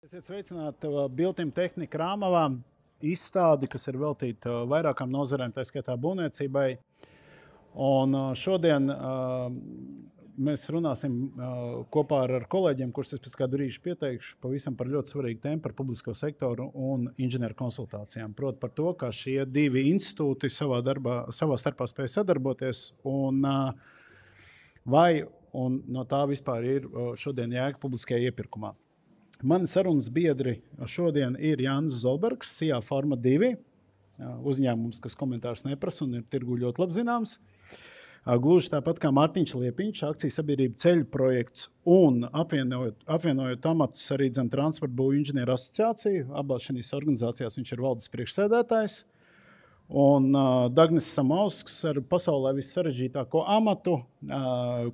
Esiet sveicināti Biltim tehnika Rāmavā izstādi, kas ir veltīta vairākām nozarēm, tā skaitā būvniecībai. Un šodien mēs runāsim kopā ar kolēģiem, kurus es pēc kādu brīžu pieteikšu pavisam par ļoti svarīgu tēmu par publisko sektoru un inženieru konsultācijām. Proti par to, kā šie divi institūti savā starpā spēj sadarboties un no tā vispār ir šodien jēga publiskajā iepirkumā. Mani sarunas biedri šodien ir Jānis Zolbergs, SIA Forma 2, uzņēmums, kas komentārus neprasa un ir tirgu ļoti labi zināms. Gluži tāpat kā Mārtiņš Liepiņš, akciju sabiedrība Ceļu projekts un apvienojot amatus arī Transporta būvu inženieru asociāciju. Abās šīs organizācijās viņš ir valdes priekšsēdētājs. Un Dagnis Samausks ar pasaulē vissarežģītāko amatu,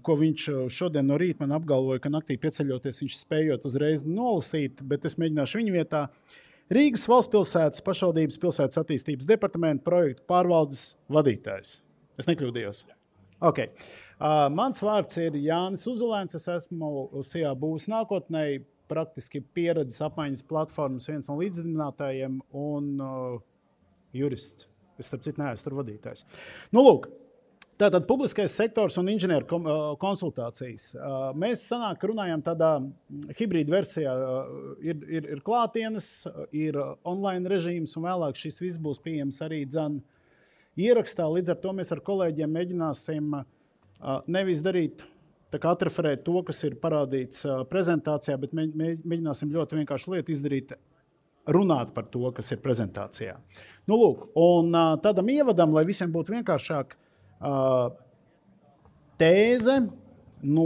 ko viņš šodien no rīta man apgalvoja, ka naktī pieceļoties viņš spējot uzreiz nolasīt, bet es mēģināšu viņu vietā. Rīgas valstspilsētas pašvaldības pilsētas attīstības departamenta projektu pārvaldes vadītājs. Es nekļūdījos? Okay. Mans vārds ir Jānis Uzulēns, es esmu SIA būvs nākotnē, praktiski pieredzes apmaiņas platformas viens no līdzdibinātājiem un jurists. Es starp citu neesmu tur vadītājs. Nu, lūk, tātad publiskais sektors un inženieru konsultācijas. Mēs runājam tādā hibrīda versijā. Ir klātienes, ir online režīms un vēlāk šis viss būs pieejams arī ierakstā. Līdz ar to mēs ar kolēģiem mēģināsim nevis darīt, tā kā atreferēt to, kas ir parādīts prezentācijā, bet mēģināsim ļoti vienkārši lietu izdarīt, runāt par to, kas ir prezentācijā. Nu, lūk, un tādam ievadam, lai visiem būtu vienkāršāk, tēze no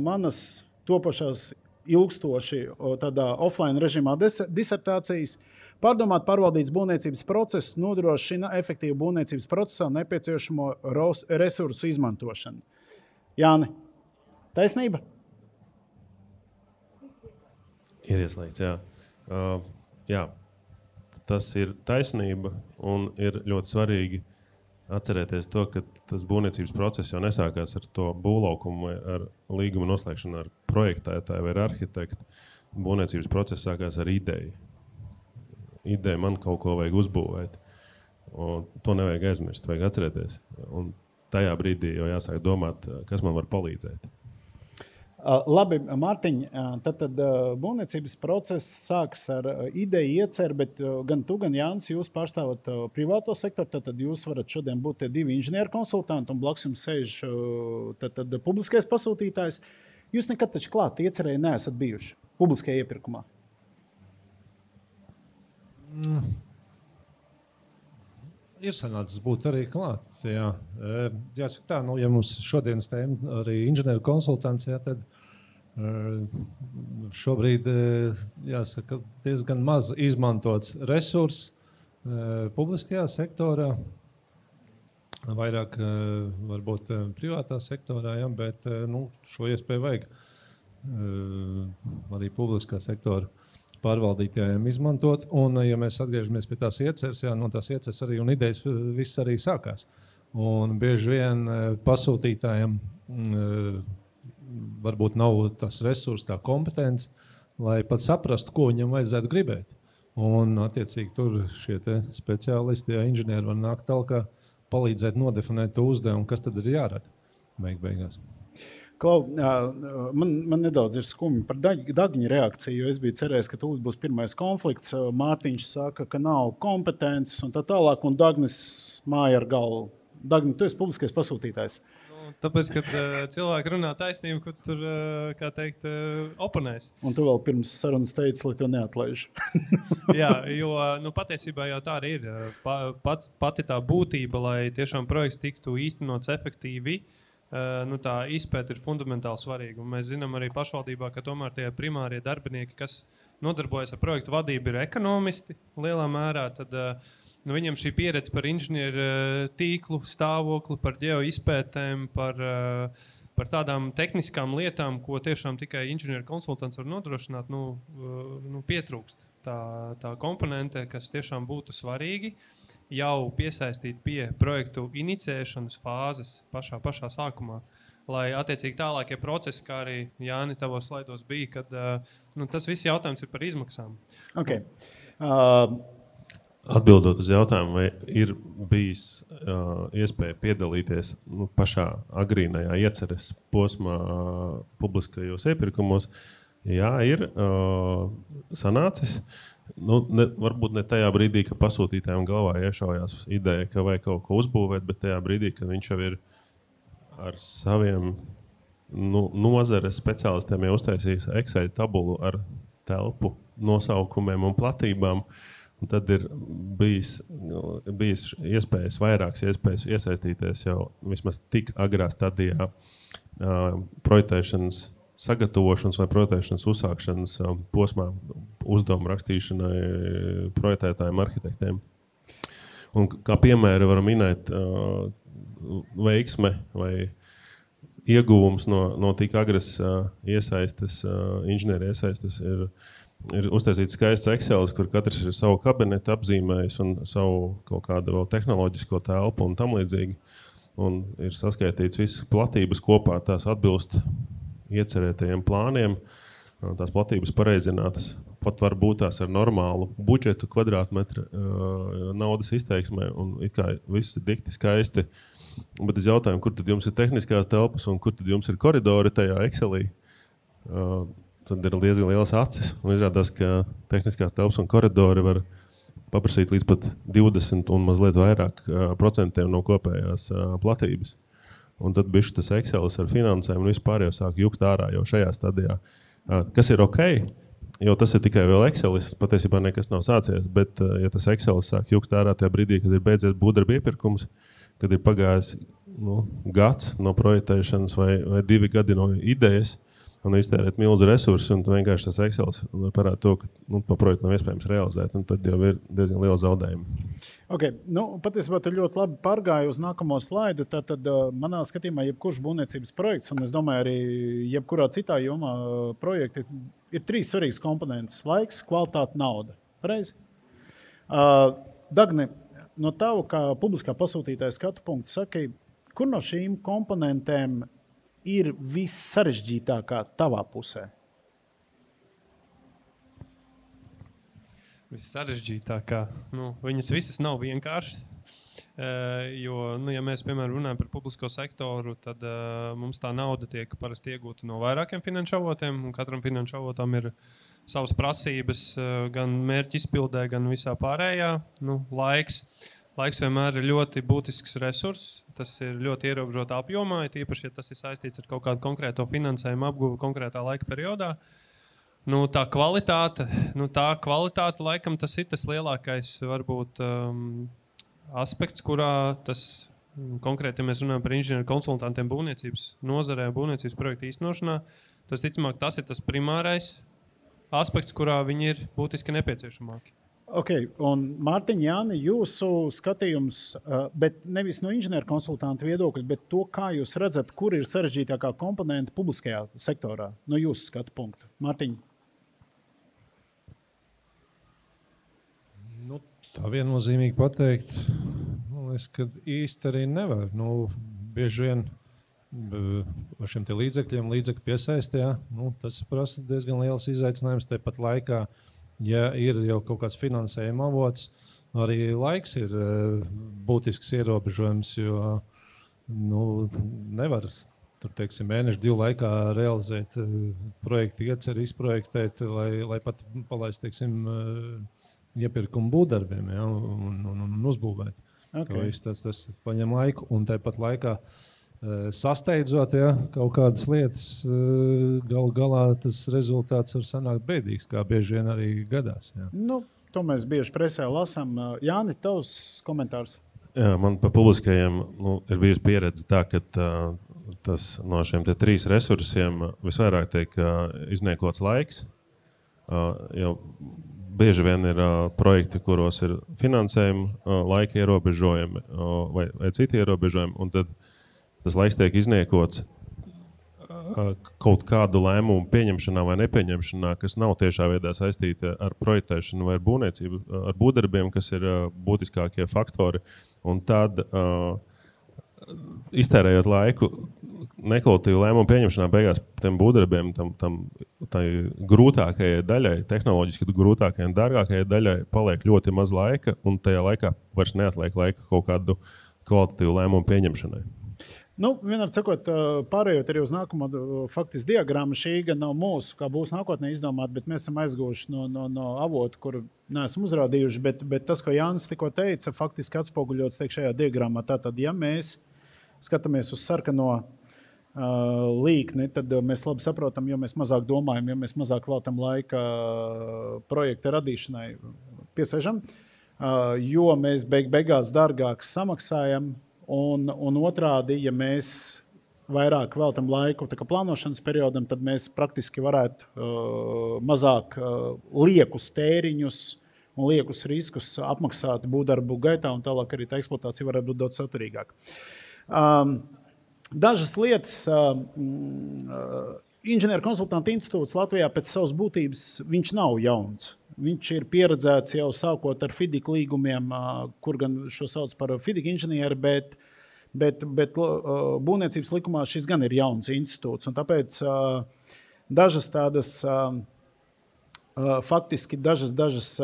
manas topošās ilgstoši tādā offline režīmā disertācijas pārdomāt pārvaldītas būvniecības procesu, nodrošina efektīvu būvniecības procesā nepieciešamo resursu izmantošanu. Jāni, taisnība? Ir ieslēgts, jā. Jā, tas ir taisnība un ir ļoti svarīgi atcerēties to, ka tas būvniecības process jau nesākās ar to būvlaukumu vai ar līguma noslēgšanu ar projektētāju vai ar arhitektu. Būvniecības process sākās ar ideju. Ideja man kaut ko vajag uzbūvēt. Un to nevajag aizmirst, vajag atcerēties. Un tajā brīdī jau jāsāk domāt, kas man var palīdzēt. Labi, Mārtiņ, tad būvniecības process sāks ar ideju iecer, bet gan tu, gan Jānis, jūs pārstāvat privāto sektoru, tad jūs varat šodien būt tie divi inženieru konsultanti un blakus jums sēž tad publiskais pasūtītājs. Jūs nekad taču klāt iecerēji neesat bijuši publiskajā iepirkumā? Ir sanācis būt arī klāt. Jā. Jāsaka tā, ja mums šodienas tēma arī inženieru konsultancijā, tad šobrīd jāsaka diezgan maz izmantots resurs publiskajā sektorā, vairāk varbūt privātā sektorā, jā, bet šo iespēju vajag arī publiskā sektora pārvaldītājiem izmantot, un ja mēs atgriežamies pie tās ieceres, jā, no tās ieceres arī un idejas viss arī sākās. Un bieži vien pasūtītājiem varbūt nav tas resurs, tā kompetence, lai pat saprastu, ko viņam vajadzētu gribēt. Un attiecīgi tur šie te speciālisti, jā, inženieri var nākt talkā, palīdzēt nodefinēt to uzdevumu, kas tad ir jārada beigās. Klau, man nedaudz ir skumji par Dagņa reakciju, jo es biju cerējis, ka tūlīt būs pirmais konflikts. Mārtiņš saka, ka nav kompetences un tā tālāk, un Dagnis māja ar galvu. Dagni, tu esi publiskais pasūtītājs. Tāpēc, kad cilvēki runā taisnību, ko tu tur, kā teikt, oponēs. Un tu vēl pirms sarunas teici, lai to neatlaiž. Jā, jo patiesībā jau tā arī ir. Pati tā būtība, lai tiešām projekts tiktu īstenots efektīvi, tā izpēta ir fundamentāli svarīga. Un mēs zinām arī pašvaldībā, ka tomēr tie primārie darbinieki, kas nodarbojas ar projektu vadību, ir ekonomisti lielā mērā. Tad viņam šī pieredze par inženieru tīklu stāvokli, par ģeoizpētēm, par tādām tehniskām lietām, ko tiešām tikai inženieru konsultants var nodrošināt, pietrūkst. Tā komponente, kas tiešām būtu svarīgi, jau piesaistīt pie projektu inicēšanas fāzes pašā sākumā. lai attiecīgi tālākie procesi, kā arī Jāni tavos slaidos bija, kad tas viss jautājums ir par izmaksām. Okay. Atbildot uz jautājumu, vai ir bijis iespēja piedalīties pašā agrīnajā ieceres posmā publiskajos iepirkumos, jā, ir sanācis. Varbūt ne tajā brīdī, ka pasūtītājiem galvā iešaujās ideja, ka vajag kaut ko uzbūvēt, bet tajā brīdī, kad viņš jau ir ar saviem nozares speciālistiem jau uztaisījis Excel tabulu ar telpu nosaukumiem un platībām, un tad ir bijis vairākas iespējas iesaistīties jau vismaz tik agrā stadijā projektēšanas sagatavošanas vai projektēšanas uzsākšanas posmā uzdevumu rakstīšanai projektētājiem, arhitektiem. Un kā piemēra varam minēt veiksme vai ieguvums no tik agras iesaistes, inženieri iesaistes ir uztaisīts skaists Excel, kur katrs ir savu kabinetu apzīmējis un savu kaut kādu vēl tehnoloģisko telpu un tam līdzīgi. Un ir saskaitīts visas platības kopā, tās atbilst iecerētajiem plāniem, tās platības pareizinātas, pat varbūt tās ar normālu budžetu kvadrātmetra naudas izteiksmē, un it kā viss ir dikti skaisti. Bet es jautāju, kur tad jums ir tehniskās telpas un kur tad jums ir koridori tajā Excelī? Tad ir diezgan liels acis, un izrādās, ka tehniskās telpas un koridori var paprasīt līdz pat 20 un mazliet vairāk procentiem no kopējās platības. Un tad bišķi tas Excel ar finansēm un vispār jau sāk jukt ārā jau šajā stadijā. Kas ir ok, jo tas ir tikai vēl Excel, patiesībā nekas nav sācies, bet ja tas Excel sāk jukt ārā tajā brīdī, kad ir beidzies būvdarba iepirkums, kad ir pagājis gads no projektēšanas vai 2 gadi no idejas, un iztērēt milzu resursu, un vienkārši tas Excel parāda to, ka pa projektu nav iespējams realizēt, un tad jau ir diezgan liela zaudējuma. Okay. Patiesībā tu ļoti labi pārgāji uz nākamo slaidu. Tad manā skatījumā jebkurš būvniecības projekts, un es domāju arī jebkurā citā jomā projekti, ir 3 svarīgas komponentes – laiks, kvalitāte, nauda. Pareizi? Dagni, no tavu kā publiskā pasūtītāja skatu punktu saki, kur no šīm komponentēm ir vissarežģītākā tavā pusē? Vissarežģītākā? Viņas visas nav vienkāršas. Jo, ja mēs, piemēram, runājam par publisko sektoru, tad mums tā nauda tiek parasti iegūta no vairākiem finanšu avotiem, un katram finanšu avotam ir savas prasības gan mērķi izpildē, gan visā pārējā. Laiks vienmēr ir ļoti būtisks resurss. Tas ir ļoti ierobežotā apjomā, tīpaši, ja tas ir saistīts ar kaut kādu konkrēto finansējumu apguvu konkrētā laika periodā. Tā kvalitāte, laikam, tas ir tas lielākais, varbūt, aspekts, kurā tas konkrēti, ja mēs runājam par inženieru konsultantiem būvniecības nozarē, būvniecības projektu īstenošanā, tas, ticamāk, tas ir tas primārais aspekts, kurā viņi ir būtiski nepieciešamāki. Okay, un Mārtiņ, Jāni, jūsu skatījums, bet nevis no inženieru konsultanta viedokļa, bet to, kā jūs redzat, kur ir sarežģītākā komponenta publiskajā sektorā, no jūsu skatu punktu. Mārtiņ? Tā viennozīmīgi pateikt, ka īsti arī nevar. Bieži vien ar šiem līdzekļu piesaistē, tas prasa diezgan liels izaicinājums, tepat laikā. Ja ir jau kaut kāds finansējuma avots, arī laiks ir būtisks ierobežojums, jo nevar mēnešu 2 laikā realizēt projektu ieceri, izprojektēt, lai pat palaist iepirkumu būvdarbiem un uzbūvēt. Okay. Tas paņem laiku un tāpat laikā sasteidzot kaut kādas lietas, galu galā tas rezultāts var sanākt bēdīgs, kā bieži vien arī gadās. Jā. To mēs bieži presē lasām. Jāni, tavs komentārs? Jā, man pa publiskajiem ir bijusi pieredze tā, ka tas no šiem 3 resursiem visvairāk tiek izniekots laiks. Jo bieži vien ir projekti, kuros ir finansējumi, laika ierobežojumi vai citi ierobežojumi, un tad tas laiks tiek izniekots kaut kādu lēmumu pieņemšanā vai nepieņemšanā, kas nav tiešā veidā saistīta ar projektēšanu vai ar būvniecību, ar būvdarbiem, kas ir būtiskākie faktori. Un tad, iztērējot laiku nekvalitīvu lēmumu pieņemšanā beigās tiem būvdarbiem, tai grūtākajai daļai, tehnoloģiski grūtākajai un dārgākajai daļai paliek ļoti maz laika, un tajā laikā vairs neatliek laika kaut kādu kvalitatīvu lēmumu pieņemšanai. Vienmēr sakot, pārējot arī uz nākamo faktiski diagrammu, šī gan nav mūsu, kā būs nākotnē izdomāt, bet mēs esam aizguvuši no avota, kur neesam uzrādījuši, bet tas, ko Jānis tikko teica, faktiski atspoguļots šajā diagrammā. Tātad, ja mēs skatāmies uz sarkano līkni, tad mēs labi saprotam, jo mēs mazāk domājam, jo mēs mazāk veltam laika projekta radīšanai piesaižam, jo mēs beigās dārgāk samaksājam. Un otrādi, ja mēs vairāk veltam laiku plānošanas periodam, tad mēs praktiski varētu mazāk liekus tēriņus un liekus riskus apmaksāt būvdarbu gaitā, un tālāk arī tā eksploatācija varētu būt daudz saturīgāka. Dažas lietas Inženieru konsultantu institūts Latvijā pēc savas būtības viņš nav jauns. Viņš ir pieredzēts jau sākot ar FIDIK līgumiem, kur gan šo sauc par FIDIK inženieri, bet būvniecības likumā šis gan ir jauns institūts. Un tāpēc dažas tādas, faktiski dažas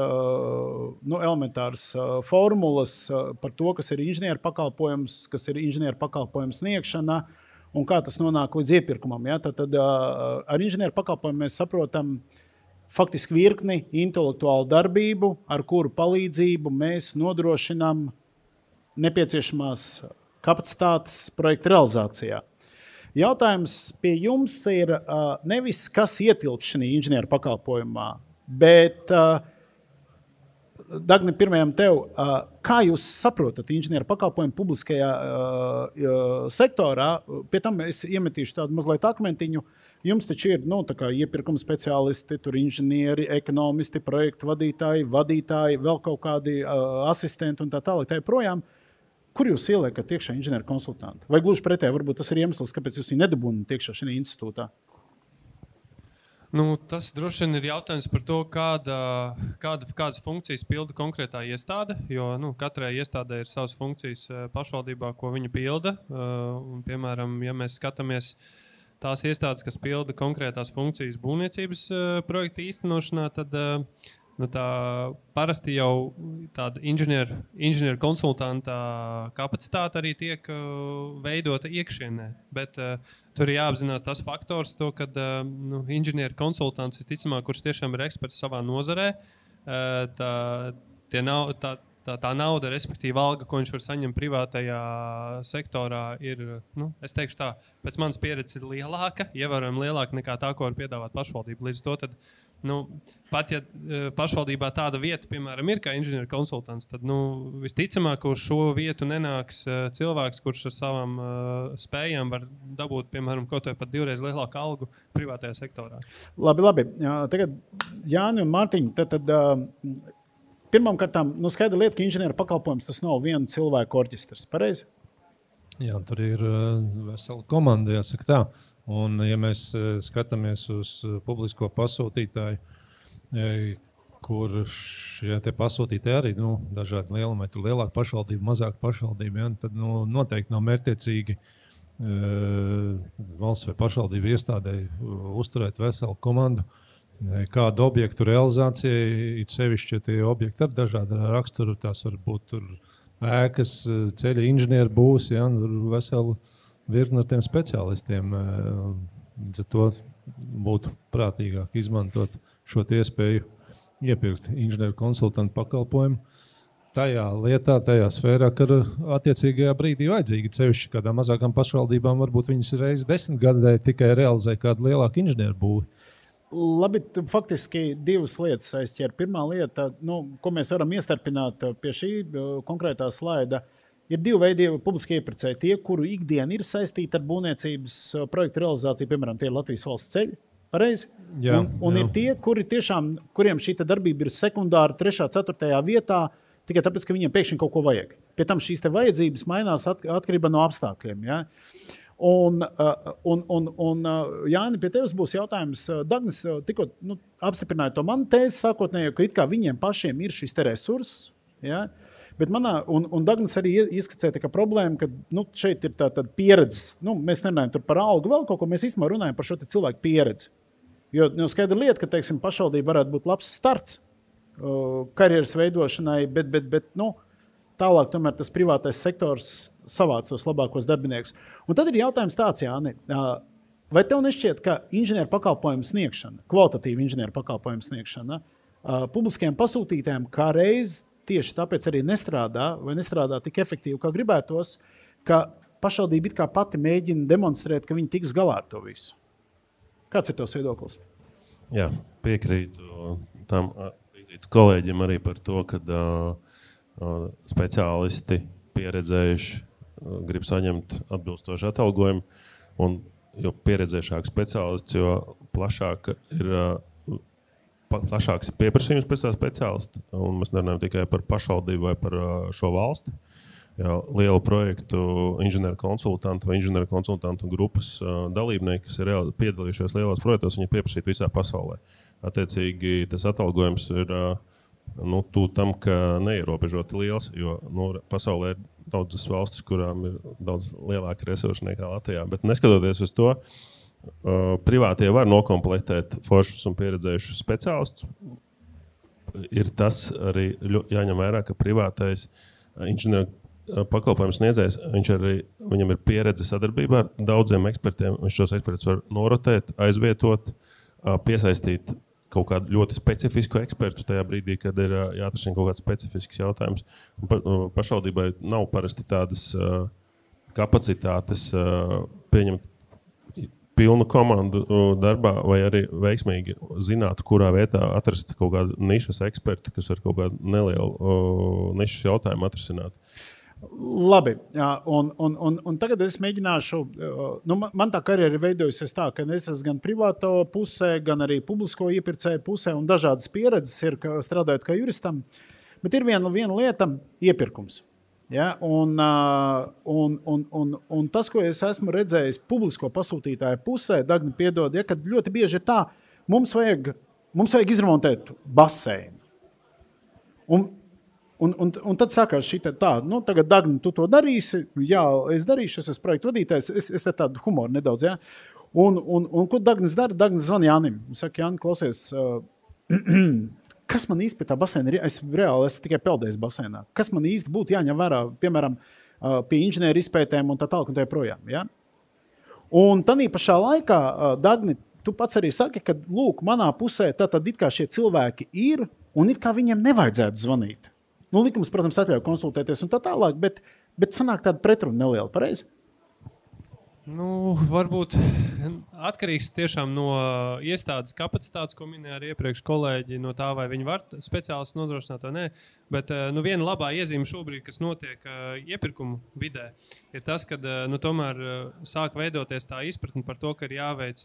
elementāras formulas par to, kas ir inženieru pakalpojums, kas ir inženieru pakalpojums sniegšana, un kā tas nonāk līdz iepirkumam. Ja? Tad ar inženieru pakalpojumu mēs saprotam faktiski virkni intelektuālu darbību, ar kuru palīdzību mēs nodrošinām nepieciešamās kapacitātes projekta realizācijā. Jautājums pie jums ir nevis, kas ietilpst šajā inženieru pakalpojumā, bet, Dagni, pirmajam tev, kā jūs saprotat inženieru pakalpojumu publiskajā sektorā? Pie tam es iemetīšu tādu mazliet akmentiņu. Jums taču ir iepirkuma speciālisti, tur inženieri, ekonomisti, projektu vadītāji, vēl kaut kādi asistenti un tā tālāk. Tā projām. Kur jūs ieliekat iekšā inženieru konsultantu? Vai gluži pretēji, varbūt tas ir iemesls, kāpēc jūs viņu nedabūnat iekšā šajā institūtā? Tas droši vien ir jautājums par to, kādas funkcijas pilda konkrētā iestāde, jo katrai iestādē ir savas funkcijas pašvaldībā, ko viņa pilda. Un, piemēram, ja mēs skatāmies tās iestādes, kas pilda konkrētās funkcijas būvniecības projekta īstenošanā, tad tā parasti jau tāda inženieru konsultanta kapacitāte arī tiek veidota iekšienē. Bet tur ir jāapzinās tas faktors, ka inženieru konsultants, visticamāk, kurš tiešām ir eksperts savā nozarē, tā nauda, respektīvi alga, ko viņš var saņemt privātajā sektorā, ir, es teikšu tā, pēc manas pieredzes ir lielāka, ievērojami lielāka nekā tā, ko var piedāvāt pašvaldība. Līdz to, tad, pat ja pašvaldībā tāda vieta, piemēram, ir kā inženieru konsultants, tad visticamāk uz šo vietu nenāks cilvēks, kurš ar savām spējām var dabūt, piemēram, kaut vai pat 2 reizes lielāku algu privātajā sektorā. Labi. Tagad Jāni un Mārtiņ, tad pirmkārt, skaidra lieta, ka inženieru pakalpojums tas nav viena cilvēka orķestrs, pareizi? Jā, tur ir vesela komanda, jāsaka tā. Un, ja mēs skatāmies uz publisko pasūtītāju, kur šie pasūtītāji arī dažādi lielumi, tur lielāka pašvaldība, mazāka pašvaldība, tad noteikti nav mērķtiecīgi valsts vai pašvaldību iestādēji uzturēt veselu komandu. Kādu objektu realizācijai, it sevišķi tie objekti ar dažādu raksturu, tās var būt tur ēkas, ceļa inženieri būs, veselu virkni ar tiem speciālistiem. To būtu prātīgāk izmantot šo iespēju iepirkt inženieru konsultantu pakalpojumu tajā lietā, tajā sfērā, kad attiecīgajā brīdī vajadzīgi. Sevišķi kādām mazākām pašvaldībām varbūt viņas reizes 10 gadē tikai realizē kādu lielāku inženieru būvi. Labi, faktiski 2 lietas aizķer. Pirmā lieta, ko mēs varam iestarpināt pie šī konkrētā slaida, ir 2 veidi publiskie iepirkēji. Tie, kuru ikdiena ir saistīta ar būvniecības projektu realizāciju, piemēram, tie ir Latvijas valsts ceļi, pareizi? Jā, un ir tie, kuriem šī darbība ir sekundāra 3., 4. vietā, tikai tāpēc, ka viņiem pēkšņi kaut ko vajag. Pie tam šīs vajadzības mainās atkarībā no apstākļiem. Ja? Un Jāni, pie tevis būs jautājums. Dagnis tikko apstiprināja to manu tēzi sākotnējo, ka it kā viņiem pašiem ir šis resurss, ja? Bet un Dagnis arī ieskicēja tā problēma, ka šeit ir tāda pieredze. Mēs nerunājam par algu vēl kaut ko, mēs īstenībā runājam par šo cilvēku pieredzi. Jo skaidra lieta, ka teiksim, pašvaldība varētu būt labs starts karjeras veidošanai, bet tālāk tomēr tas privātais sektors savāc tos labākos darbiniekus. Un tad ir jautājums tāds, Jāni, vai tev nešķiet, ka inženieru pakalpojumu sniegšana, kvalitatīva inženieru pakalpojumu sniegšana publiskajiem pasūtītājiem kā reiz tieši tāpēc arī nestrādā tik efektīvi, kā gribētos, ka pašvaldība it kā pati mēģina demonstrēt, ka viņi tiks galā ar to visu. Kāds ir tavs viedoklis? Jā, piekrītu kolēģiem arī par to, ka speciālisti pieredzējuši grib saņemt atbilstošu atalgojumu, un jo pieredzējušāk speciālists, jo plašāks ir pieprasījums pēc tā speciālista, un mēs nerunājam tikai par pašvaldību vai par šo valsti. Jā, lielu projektu inženieru konsultantu vai inženieru konsultantu grupas dalībnieki, kas ir piedalījušies lielos projektos, viņi pieprasīt visā pasaulē. Attiecīgi, tas atalgojums ir tūt tam, ka neierobežoti liels, jo pasaulē ir daudzas valstis, kurām ir daudz lielāki resursi nekā Latvijā. Bet neskatoties uz to, privātie var nokomplektēt foršus un pieredzējušus speciālistus. Ir tas arī jāņem vērā, ka privātais inženieru pakalpojums sniedzējs, viņam ir pieredze sadarbībā ar daudziem ekspertiem. Viņš šos ekspertus var norotēt, aizvietot, piesaistīt kaut kādu ļoti specifisku ekspertu tajā brīdī, kad ir jāatrisina kaut kāds specifisks jautājums. Pašvaldībai nav parasti tādas kapacitātes pieņemt pilnu komandu darbā vai arī veiksmīgi zināt, kurā vietā atrast kaut kādu nišas ekspertu, kas var kaut kādu nelielu nišas jautājumu atrisināt. Labi, jā, un tagad es mēģināšu, man tā karjera ir veidojusies tā, ka es esmu gan privāto pusē, gan arī publisko iepirkēju pusē, un dažādas pieredzes ir strādājot kā juristam, bet ir viena lieta – iepirkums. Ja? Un tas, ko es esmu redzējis publisko pasūtītāju pusē, Dagni piedod, ja, kad ļoti bieži ir tā, mums vajag izremontēt baseinu. Un tad sākās šī tā, tagad Dagni, tu to darīsi, jā, es darīšu, es esmu projektu vadītājs, es tādu humoru nedaudz, jā. Un ko Dagnis dara? Dagnis zvana Jānim. Saka, Jāni, klausies, kas man īsti pie tā baseina ir? Es tikai peldējis baseinā. Kas man īsti būtu jāņem vērā, piemēram, pie inženieru izpētēm un tā tālāk un tā projām, jā? Un tādī pašā laikā, Dagni, tu pats arī saki, ka, lūk, manā pusē tātad it kā šie cilvēki ir, un it kā viņiem nevajadzētu zvanīt. Likums, protams, atļauj konsultēties un tā tālāk, bet sanāk tāda pretruna neliela, pareizi? Varbūt atkarīgs tiešām no iestādes kapacitātes, ko minēja arī iepriekš kolēģi, no tā, vai viņi var speciālisti nodrošināt vai nē. Bet viena labā iezīme šobrīd, kas notiek iepirkumu vidē, ir tas, ka tomēr sāk veidoties tā izpratne par to, ka ir jāveic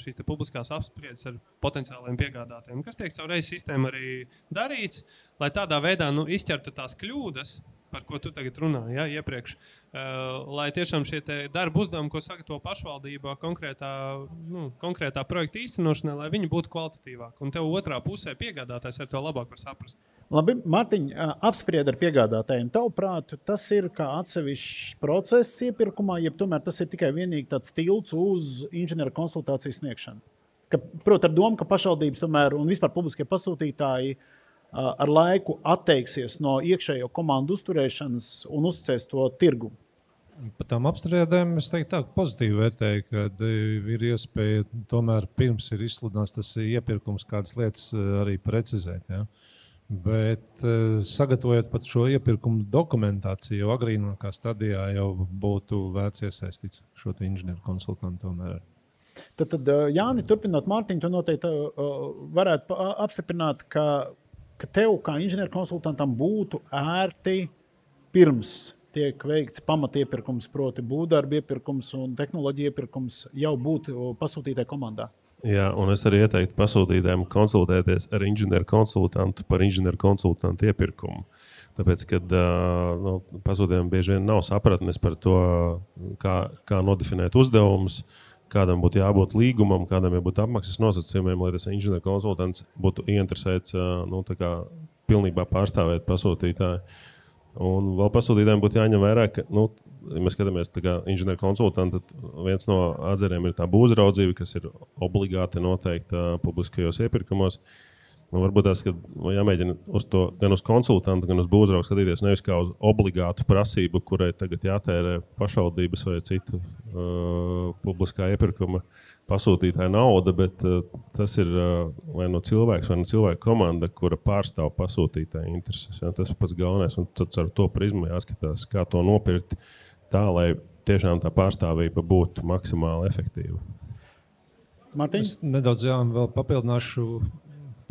šīs publiskās apspriedes ar potenciāliem piegādātājiem, kas tiek caur reizi sistēmu arī darīts, lai tādā veidā izķertu tās kļūdas, par ko tu tagad runāji, ja, iepriekš, lai tiešām šie darba uzdevumi, ko sagatavo pašvaldībā konkrētā projekta īstenošanai, lai viņi būtu kvalitatīvāki. Un tev otrā pusē piegādātājs ar to labāk var saprast. Labi, Mārtiņ, apspried ar piegādātājiem. Tavuprāt, tas ir kā atsevišķs process iepirkumā, jeb tomēr tas ir tikai vienīgi tāds tilts uz inženieru konsultāciju sniegšanu? Protams, ar domu, ka pašvaldības tomēr un vispār publiskie pasūtītāji ar laiku atteiksies no iekšējo komandu uzturēšanas un uzticēs to tirgu. Par tām apstrādēm es teiktu tā, pozitīvi vērtēju, kad ir iespēja tomēr pirms ir izsludināts tas iepirkums kādas lietas arī precizēt. Ja? Bet sagatavojot pat šo iepirkumu dokumentāciju, jau agrīnākā stadijā jau būtu vērts iesaistīt šo inženieru konsultantu tomēr. Tad Jāni, turpinot Mārtiņu, tu noteikti varētu apstiprināt, ka tev kā inženieru konsultantam būtu ērti pirms tiek veikts pamatiepirkums, proti būvdarba iepirkums un tehnoloģija iepirkums jau būtu pasūtītāju komandā. Jā, un es arī ieteiktu pasūtītājiem konsultēties ar inženieru konsultantu par inženieru konsultantu iepirkumu. Tāpēc, kad pasūtījumiem bieži vien nav sapratnes par to, kā nodefinēt uzdevumus, kādam būtu jābūt līgumam, kādam jābūt apmaksas nosacījumiem, lai tas inženieru konsultants būtu ieinteresēts pilnībā pārstāvēt pasūtītāju. Un vēl pasūtītājiem būtu jāņem vērā, ka, ja mēs skatāmies inženieru konsultantu, tad viens no atzariem ir tā būvraudzība, kas ir obligāti noteikta publiskajos iepirkumos. Varbūt tās, ka jāmēģina uz to gan uz konsultantu, gan uz būvraugu skatīties nevis kā uz obligātu prasību, kurai tagad jātērē pašvaldības vai citu publiskā iepirkuma pasūtītāja nauda, bet tas ir vai no cilvēks, vai no cilvēka komanda, kura pārstāv pasūtītāja intereses. Ja? Tas ir pats galvenais, un tad ar to prizmu jāskatās, kā to nopirkt tā, lai tiešām tā pārstāvība būtu maksimāli efektīva. Mārtiņš? Es nedaudz vēl papildināšu,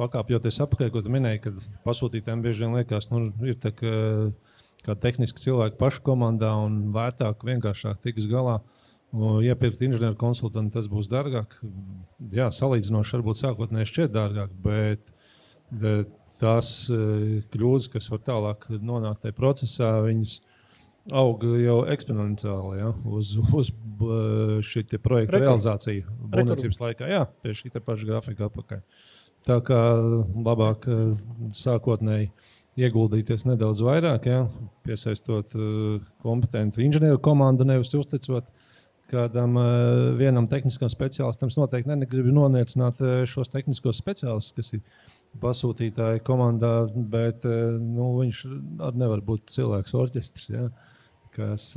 pakāpjoties apakaļ, ko tu minēji, kad pasūtītājiem bieži vien liekas, ir tā, kā tehniski cilvēki pašu komandā un lētāk, vienkāršāk tiks galā. Iepirkt inženieru konsultantu, tas būs dārgāk. Jā, salīdzinoši varbūt sākotnēji šķiet dārgāk, bet tās kļūdas, kas var tālāk nonākt tajā procesā, viņas aug jau eksponenciāli, ja, uz šī projekta realizāciju būvniecības laikā. Jā, pie šī paša grafika apakaļ. Tā kā labāk sākotnēji ieguldīties nedaudz vairāk, ja, piesaistot kompetentu inženieru komandu, nevis uzticot kādam vienam tehniskam speciālistam. Es noteikti negribu noniecināt šos tehniskos speciālistus, kas ir pasūtītāji komandā, bet viņš arī nevar būt cilvēks orķestris, ja, kas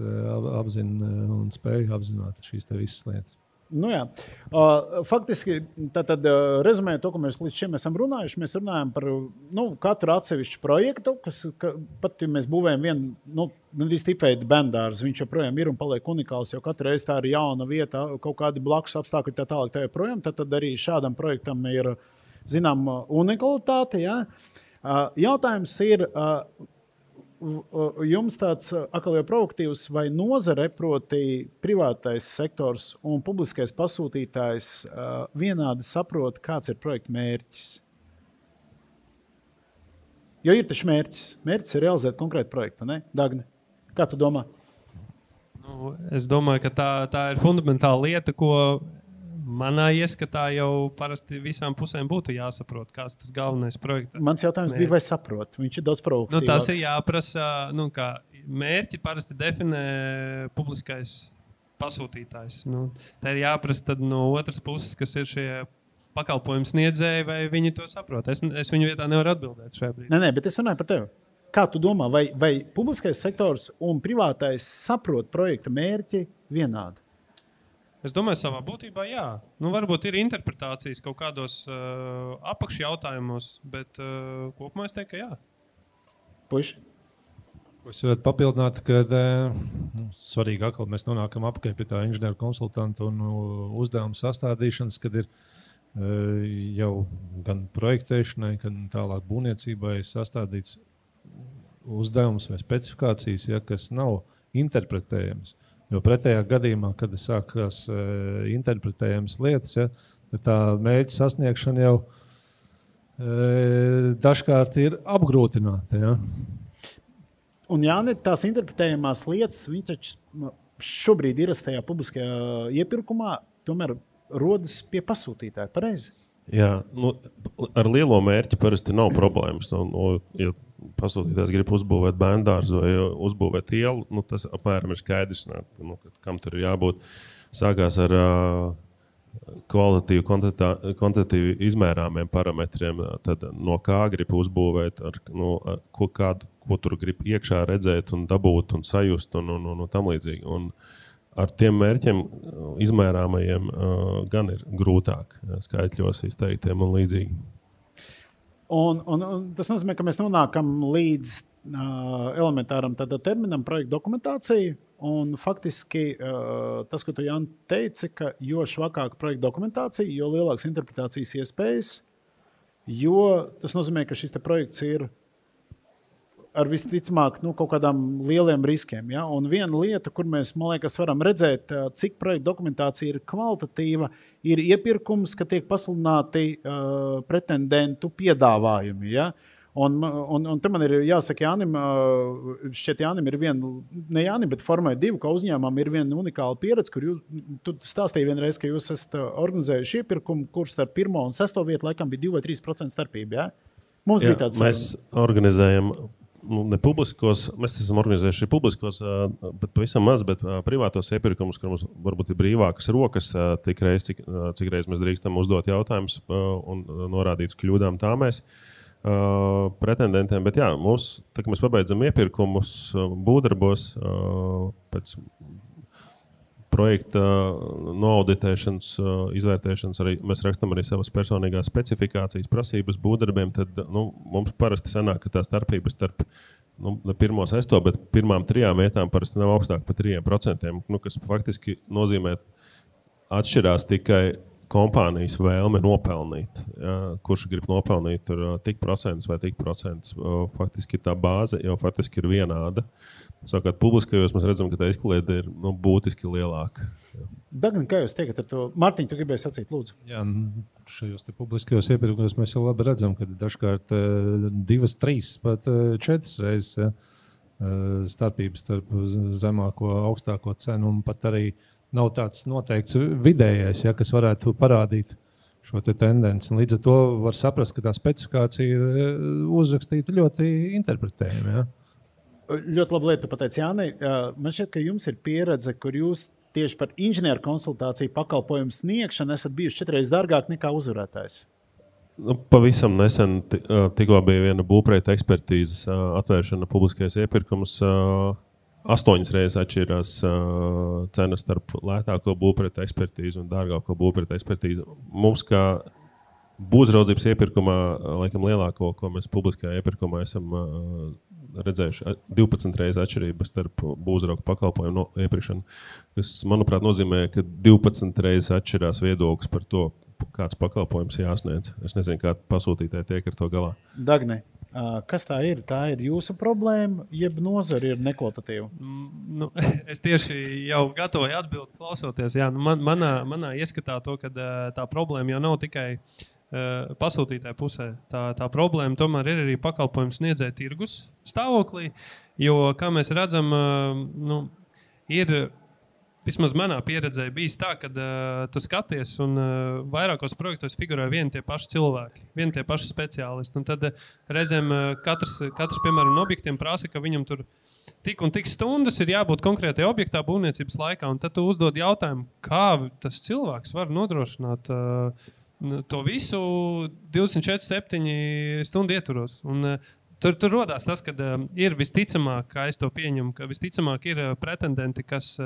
apzina un spēj apzināt šīs te visas lietas. Jā. Faktiski, tad rezumējot to, ko mēs līdz šim esam runājuši, mēs runājam par katru atsevišķu projektu, pat ja mēs būvējam vienu, gandrīz tipēdu bendārzu, viņš joprojām ir un paliek unikāls, jo katru reizi tā ir jauna vieta, kaut kādi blakus apstākļi tā tālāk tā joprojām, tad arī šādam projektam ir, zinām, unikalitāte. Ja? Jautājums ir, jums tāds atkal jau provokatīvs, vai nozare, proti privātais sektors un publiskais pasūtītājs vienādi saprot, kāds ir projekta mērķis? Jo ir taču mērķis. Mērķis ir realizēt konkrētu projektu, ne? Dagne, kā tu domā? Es domāju, ka tā ir fundamentāla lieta, ko manā ieskatā jau parasti visām pusēm būtu jāsaprot, kāds tas galvenais projekts. Mans jautājums bija, vai saprot? Viņš ir daudz provokatīvāks. Tas ir jāprasa, kā mērķi parasti definē publiskais pasūtītājs. Tā ir jāprasa tad no otras puses, kas ir šie pakalpojumu sniedzēji, vai viņi to saprot. Es viņu vietā nevaru atbildēt šajā brīdī. Nē, bet es runāju par tevi. Kā tu domā, vai publiskais sektors un privātais saprot projekta mērķi vienādi? Es domāju, savā būtībā jā. Varbūt ir interpretācijas kaut kādos apakšjautājumos, bet kopumā es teiktu, ka jā. Puiši? Ko es varētu papildināt, kad svarīgi atkal mēs nonākam apakaļ pie tā inženieru konsultanta un uzdevumu sastādīšanas, kad ir jau gan projektēšanai, gan tālāk būvniecībai sastādīts uzdevums vai specifikācijas, ja, kas nav interpretējams. Jo pretējā gadījumā, kad sākās interpretējamas lietas, ja, tad tā mērķa sasniegšana jau dažkārt ir apgrūtināta. Ja. Un Jāni, tās interpretējamās lietas, viņi taču šobrīd ir tajā publiskajā iepirkumā, tomēr rodas pie pasūtītāja, pareizi? Jā, ar lielo mērķi parasti nav problēmas. Ja pasūtītājs grib uzbūvēt bērndārzu vai uzbūvēt ielu, tas apmēram ir skaidrs, kam tur ir jābūt. Sākās ar kvantitatīvi izmērāmiem parametriem, tad no kā grib uzbūvēt, ko tur grib iekšā redzēt un dabūt un sajust un tam līdzīgi. Un ar tiem mērķiem izmērāmajiem gan ir grūtāk skaitļos izteiktiem un līdzīgi. Un tas nozīmē, ka mēs nonākam līdz elementāram terminam projekta dokumentācija. Un faktiski tas, ko tu, Jāni, teici, ka jo švakāka projekta dokumentācija, jo lielākas interpretācijas iespējas, jo tas nozīmē, ka šis projekts ir ar visticamāk kaut kādām lieliem riskiem. Ja? Un viena lieta, kur mēs, man liekas, varam redzēt, cik projekta dokumentācija ir kvalitatīva, ir iepirkums, ka tiek pasludināti pretendentu piedāvājumi. Ja? Un te man ir jāsaka, Jānim, šķiet Jānim ir viena, ne Jānim, bet Formai 2, ka uzņēmumam ir viena unikāla pieredze, kur tu stāstīji vienreiz, ka jūs esat organizējuši iepirkumu, kurš starp 1. un 6. vietu laikam bija 2 vai 3% starpība. Ja? Mums bija tāds. Mēs organizējam ne publiskos, mēs esam organizējuši publiskos, bet pavisam maz, bet privātos iepirkumus, kur mums varbūt ir brīvākas rokas, cik reiz mēs drīkstam uzdot jautājumus un norādīt kļūdām tā mēs pretendentiem. Bet jā, tā, mēs pabeidzam iepirkumus būvdarbos pēc projekta noauditēšanas, izvērtēšanas, arī mēs rakstam arī savas personīgās specifikācijas, prasības būvdarbiem, tad mums parasti sanāk, ka tā starpības starp ne pirmo sesto, bet pirmām 3 vietām parasti nav augstāk par 3%, kas faktiski nozīmē atšķirās tikai kompānijas vēlme nopelnīt. Kurš grib nopelnīt tur tik procentus vai tik procentus. Faktiski tā bāze jau faktiski ir vienāda. Savukārt publiskajos mēs redzam, ka tā izkliede ir būtiski lielāka. Dagni, kā jūs tiekat ar to? Mārtiņ, tu gribēji sacīt, lūdzu. Jā, šajos publiskajos iepirkumos mēs jau labi redzam, ka dažkārt 2, 3, pat 4 reizes starpības starp zemāko, augstāko cenu un pat arī nav tāds noteikts vidējais, kas varētu parādīt šo tendenci. Līdz ar to var saprast, ka tā specifikācija ir uzrakstīta ļoti interpretējama. Ja? Ļoti labi lieta, pateic Jānei. Man šķiet, ka jums ir pieredze, kur jūs tieši par inženieru konsultāciju pakalpojumu sniegšanu esat bijuši 4 reizes dārgāk nekā uzvarētājs. Pavisam nesen tikko bija viena būvprojekta ekspertīzes atvēršana publiskajos iepirkumus. 8 reizes atšķirās cenas starp lētāko būvprojekta ekspertīzi un dārgāko būvprojekta ekspertīzi. Mums kā būvniecības iepirkumā, laikam lielāko, ko mēs publiskajā iepirkumā esam redzējuši, 12 reizes atšķirības starp būvniecības pakalpojumu iepirkšanu, kas, manuprāt, nozīmē, ka 12 reizes atšķirās viedoklis par to, kāds pakalpojums jāsniedz. Es nezinu, kā pasūtītāji tiek ar to galā. Dagnē. Kas tā ir? Tā ir jūsu problēma, jeb nozara ir nekvalitatīva? Es tieši jau gatavoju atbildi klausoties. Jā, manā ieskatā to, ka tā problēma jau nav tikai pasūtītāja pusē. Tā problēma tomēr ir arī pakalpojumu sniedzēja tirgus stāvoklī, jo, kā mēs redzam, ir vismaz manā pieredzē bijis tā, ka tu skaties un vairākos projektos figurē vieni tie paši cilvēki, vieni tie paši speciālisti. Un tad reizēm katrs piemēram, objektiem prasa, ka viņam tur tik un tik stundas ir jābūt konkrētai objektā būvniecības laikā. Un tad tu uzdod jautājumu, kā tas cilvēks var nodrošināt to visu 24/7 stundu ietvaros. Un tur rodās tas, ka ir visticamāk, kā es to pieņemu, ka visticamāk ir pretendenti, kas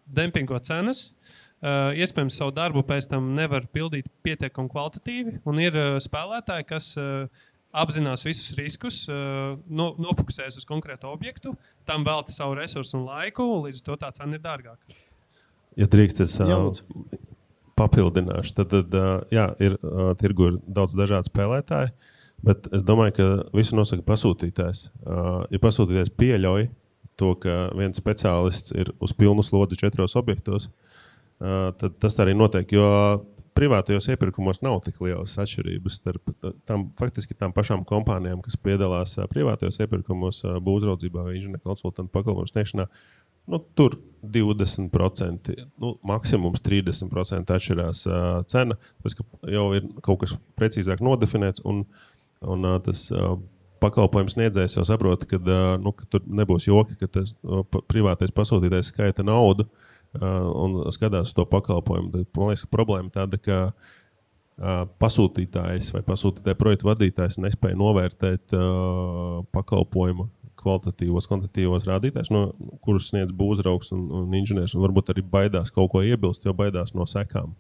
dempingo cenas, iespējams savu darbu pēc tam nevar pildīt pietiekami kvalitatīvi, un ir spēlētāji, kas apzinās visus riskus, nofokusējas uz konkrētu objektu, tam velta savu resursu un laiku, līdz to tā cena ir dārgāka. Ja drīkst, es papildināšu, tad ir tirgu ir daudz dažādu spēlētāju, bet es domāju, ka visu nosaka pasūtītājs. Ja pasūtītājs pieļauj to, ka viens speciālists ir uz pilnu slodzi 4 objektos, tad tas arī notiek, jo privātajos iepirkumos nav tik lielas atšķirības starp faktiski tām pašām kompānijām, kas piedalās privātajos iepirkumos būvniecībā vai inženieru konsultantu pakalpojumu sniegšanā. Tur 20%, maksimums 30% atšķirās cena, tas, ka jau ir kaut kas precīzāk nodefinēts, un tas pakalpojums sniedzējs jau saprot, ka tur nebūs joki, ka tas privātais pasūtītājs skaita naudu un skatās to pakalpojumu. Tad, man liekas, ka problēma tāda, ka pasūtītājs vai pasūtītāja projektu vadītājs nespēja novērtēt pakalpojumu kvalitatīvos rādītājus, kurus sniedz būvniecības un inženieris, un varbūt arī baidās kaut ko iebilst, jo baidās no sekām.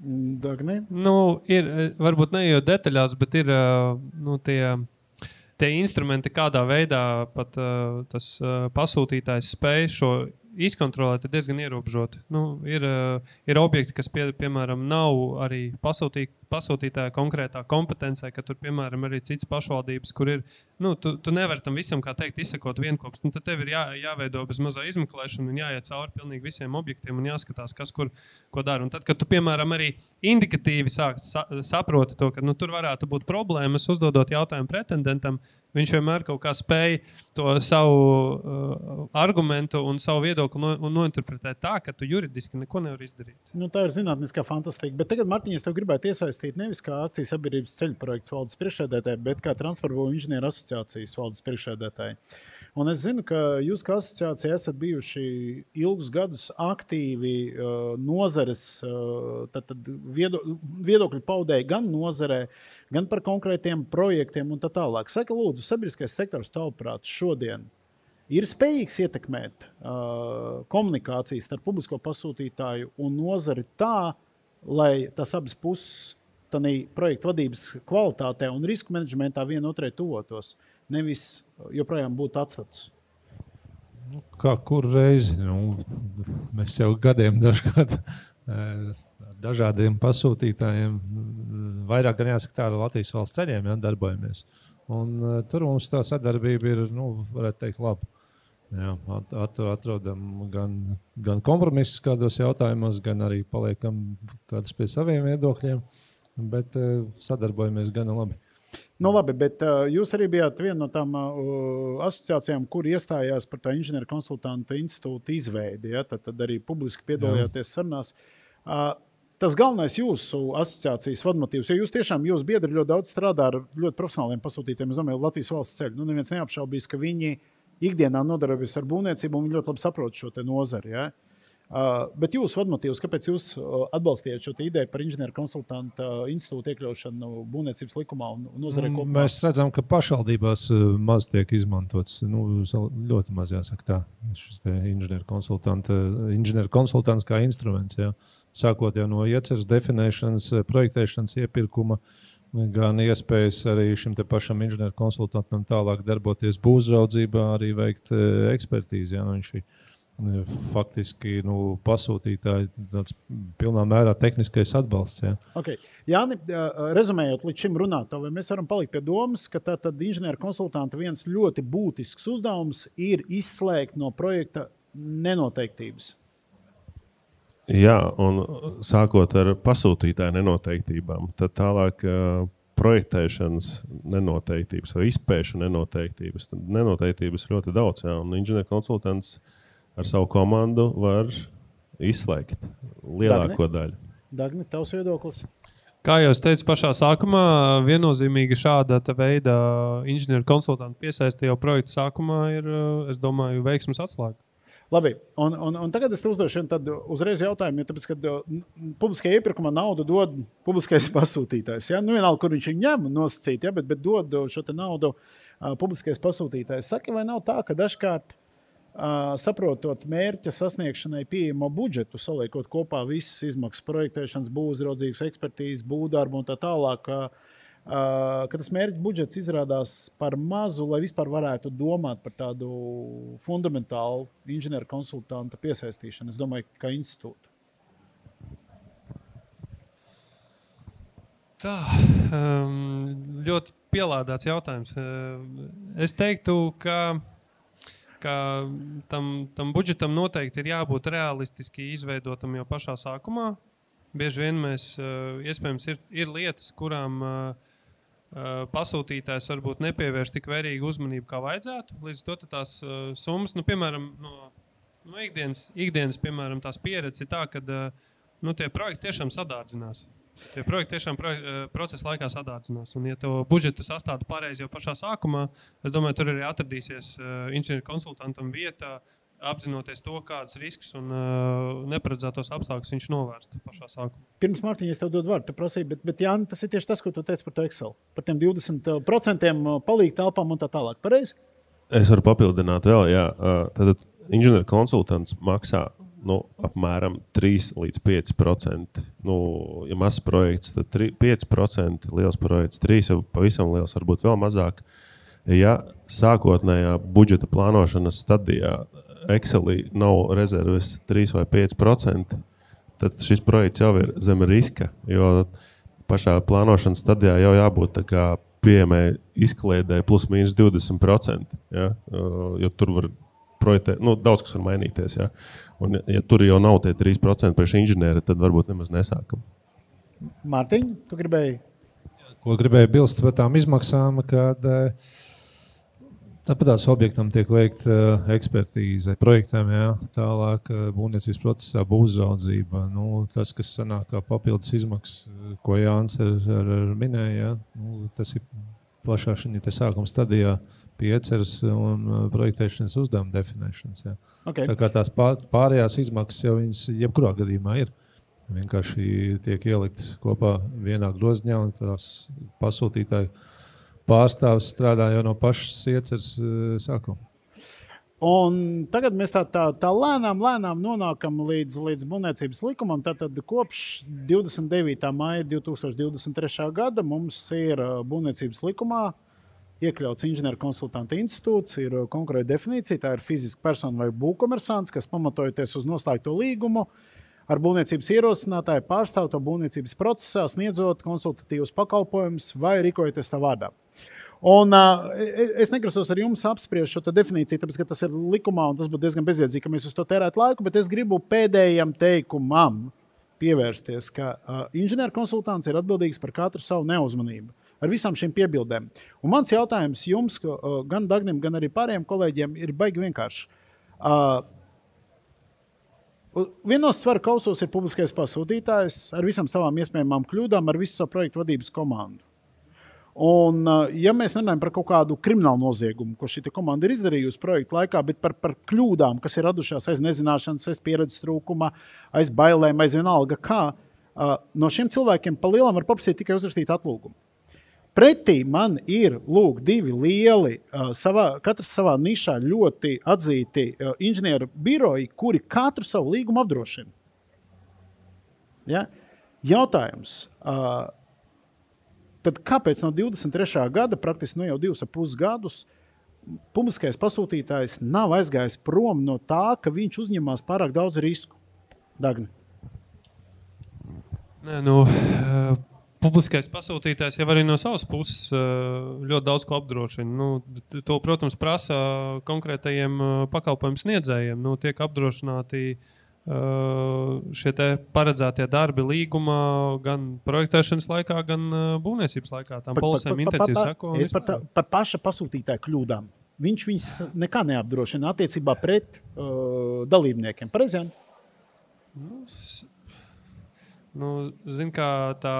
Dagnē? Ir, varbūt ne jau detaļās, bet ir tie instrumenti, kādā veidā pat tas pasūtītājs spēj šo izkontrolēt, ir diezgan ierobežoti. Ir objekti, kas, piemēram, nav arī pasūtītāja konkrētā kompetencē, ka tur, piemēram, arī cits pašvaldības, kur ir, tu nevari tam visam, kā teikt, izsakot vienkops. Tad tev ir jāveido bez mazā izmeklēšana un jāiet cauri pilnīgi visiem objektiem un jāskatās, kas kur ko dara. Un tad, kad tu, piemēram, arī indikatīvi saproti to, ka tur varētu būt problēmas, uzdodot jautājumu pretendentam, viņš vienmēr kaut kā spēja to savu argumentu un savu viedokli nointerpretēt tā, ka tu juridiski neko nevar izdarīt. Tā ir zinātniskā fantastika. Bet tagad, Mārtiņ, es tev gribētu iesaistīt iesaistīti nevis kā akcijas sabiedrības ceļu projekts valdes priekšsēdētāji, bet kā transporta inženieru asociācijas valdes priekšsēdētāji. Un es zinu, ka jūs kā asociācija esat bijuši ilgus gadus aktīvi nozares viedokļu paudēji gan nozarē, gan par konkrētiem projektiem un tā tālāk. Saka, lūdzu, sabiedriskais sektors tavuprāt šodien ir spējīgs ietekmēt komunikācijas starp publisko pasūtītāju un nozari tā, lai tas abas puses projekta vadības kvalitātē un risku menedžmentā vienotrai tuvotos, nevis joprojām būtu atstāts. Kā kur reizi? Mēs jau gadiem dažkārt dažādiem pasūtītājiem, vairāk gan jāsaka tā, Latvijas valsts ceļiem darbojamies. Un tur mums tā sadarbība ir, varētu teikt, laba. Jā, atrodam gan kompromisus kādos jautājumos, gan arī paliekam kādas pie saviem viedokļiem, bet sadarbojamies gan labi. Labi, bet jūs arī bijāt viena no tām asociācijām, kur iestājās par tā inženieru konsultanta institūta izveidi. Ja? Tad arī publiski piedalījāties sarunās. Tas galvenais jūsu asociācijas vadmotīvs, jo jūs biedri ļoti daudz strādā ar ļoti profesionāliem pasūtītājiem, es domāju, Latvijas valsts ceļu. Neviens neapšaubīs, ka viņi ikdienā nodarbojas ar būvniecību un viņi ļoti labi saprot šo te nozari. Ja? Bet jūsu vadmotīvs, kāpēc jūs atbalstījāt šo ideju par inženieru konsultanta institūtu iekļaušanu būvniecības likumā un nozarē kopumā? Mēs redzam, ka pašvaldībās maz tiek izmantots, ļoti maz jāsaka tā, šis inženieru konsultants kā instruments. Jā. Sākot jau no ieceres definēšanas, projektēšanas, iepirkuma, gan iespējas arī šim te pašam inženieru konsultantam tālāk darboties būvzraudzībā, arī veikt ekspertīzi. Jā, viņš faktiski pasūtītāji tāds pilnā mērā tehniskais atbalsts. Jā. Okay. Jāni, rezumējot līdz šim runāto, vai mēs varam palikt pie domas, ka tad inženieru konsultanta viens ļoti būtisks uzdevums ir izslēgt no projekta nenoteiktības? Jā, un sākot ar pasūtītāju nenoteiktībām, tad tālāk projektēšanas nenoteiktības vai izpēšu nenoteiktības. Tad nenoteiktības ļoti daudz, jā, un inženieru konsultants ar savu komandu var izslēgt lielāko daļu. Dagni, tavs viedoklis? Kā jau es teicu pašā sākumā, viennozīmīgi šāda veida inženieru konsultantu piesaiste jau projekta sākumā ir, es domāju, veiksmes atslēga. Labi, un tagad es te uzdošu uzreiz jautājumu, tāpēc, kad publiskajā iepirkumā naudu dod publiskais pasūtītājs. Ja? Vienalga, kur viņš ņem nosacīt, ja? bet dod šo te naudu publiskais pasūtītājs. Saka, vai nav tā, ka dažkārt saprotot mērķa sasniegšanai pieejamo budžetu, saliekot kopā visas izmaksas projektēšanas, būvuzraudzības, ekspertīzes, būvdarbu un tā tālāk, ka tas mērķa budžets izrādās par mazu, lai vispār varētu domāt par tādu fundamentālu inženieru konsultanta piesaistīšanu, es domāju, kā institūtu. Tā, ļoti pielādēts jautājums. Es teiktu, ka tam budžetam noteikti ir jābūt realistiski izveidotam jau pašā sākumā. Bieži vien mēs, iespējams, ir lietas, kurām pasūtītājs varbūt nepievērš tik vērīgu uzmanību, kā vajadzētu. Līdz to tās summas, piemēram, no ikdienas, piemēram, tās pieredzes ir tā, ka tie projekti tiešām sadārdzinās. Tie projekti tiešām procesa laikā sadārdzinās. Un, ja to budžetu sastāda pareizi jau pašā sākumā, es domāju, tur arī atradīsies inženieru konsultantam vieta, apzinoties to, kādas risks un neparedzētos apstākļus viņš novērst pašā sākumā. Pirms, Mārtiņ, es tev dodu vārdu, tu prasīji, bet Jāni, tas ir tieši tas, ko tu teici par to Excel. Par tiem 20% palīgu telpām un tā tālāk. Pareizi? Es varu papildināt vēl, jā. Tātad inženieru konsultants maksā apmēram 3 līdz 5%. Ja mazs projekts, tad 5%, liels projekts 3%, jau pavisam liels, varbūt vēl mazāk. Ja sākotnējā budžeta plānošanas stadijā Excelī nav rezerves 3 vai 5%, tad šis projekts jau ir zem riska, jo pašā plānošanas stadijā jau jābūt tā kā pieejamai izkliedē plus mīnus 20%. Ja? Jo tur var projektēt, daudz kas var mainīties. Ja? Un, ja tur jau nav tie 3% priekš inženieri, tad varbūt nemaz nesākam. Mārtiņ, tu gribēji? Ko gribēju bilst par tām izmaksām, kad Tāpēc objektam tiek veikta ekspertīze projektiem, jā, tālāk būvniecības procesā būs uzraudzība. Tas, kas sanāk kā papildus izmaksas, ko Jānis ar minēja, tas ir plašā šī sākuma stadijā pie ieceres un projektēšanas uzdevuma definēšanas. Jā. Okay. Tā kā tās pārējās izmaksas jau viņas jebkurā gadījumā ir. Vienkārši tiek ieliktas kopā vienā groziņā un tās pasūtītāji pārstāvis strādā jau no pašas ieceres sākuma. Un tagad mēs tā lēnām nonākam līdz būvniecības likumam. Tātad kopš 29. maija 2023. gada mums ir būvniecības likumā iekļauts inženieru konsultanta institūts, ir konkrēta definīcija, tā ir fiziska persona vai būvkomersants, kas pamatojoties uz noslēgto līgumu ar būvniecības ierosinātāju pārstāv to būvniecības procesā, sniedzot konsultatīvus pakalpojumus vai rīkojoties tā vārdā. Un, es negrasos ar jums apspriest šo definīciju, tāpēc, ka tas ir likumā un tas būtu diezgan bezjēdzīgi, ka mēs uz to tērētu laiku, bet es gribu pēdējam teikumam pievērsties, ka inženieru konsultants ir atbildīgs par katru savu neuzmanību ar visām šīm piebildēm. Un mans jautājums jums, gan Dagnim, gan arī pārējiem kolēģiem, ir baigi vienkārši. Vienos svaru kausos ir publiskais pasūtītājs ar visam savām iespējamām kļūdām, ar visu savu projektu vadības komandu. Un, ja mēs nerunājam par kaut kādu kriminālu noziegumu, ko šī komanda ir izdarījusi projektu laikā, bet par kļūdām, kas ir radušās aiz nezināšanas, aiz pieredzes trūkuma, aiz bailēm, aiz vienalga kā, no šiem cilvēkiem pa lielam var paprasīt tikai uzrakstīt atlūgumu. Pretī man ir divi lieli, katrs savā nišā ļoti atzīti inženieru biroji, kuri katru savu līgumu apdrošina. Ja? Jautājums. Tad kāpēc no 23. gada, praktiski jau 2,5 gadus, publiskais pasūtītājs nav aizgājis prom no tā, ka viņš uzņemās pārāk daudz risku? Dagni. Publiskais pasūtītājs jau arī no savas puses ļoti daudz ko apdrošina. To, protams, prasa konkrētajiem pakalpojumu sniedzējiem. Tiek apdrošināti šie te paredzētie darbi līgumā gan projektēšanas laikā, gan būvniecības laikā. Tām polisēm intensīvi sako. Par paša pasūtītāju kļūdām. Viņš viņus nekā neapdrošina attiecībā pret dalībniekiem. Pareizi? Zin, kā tā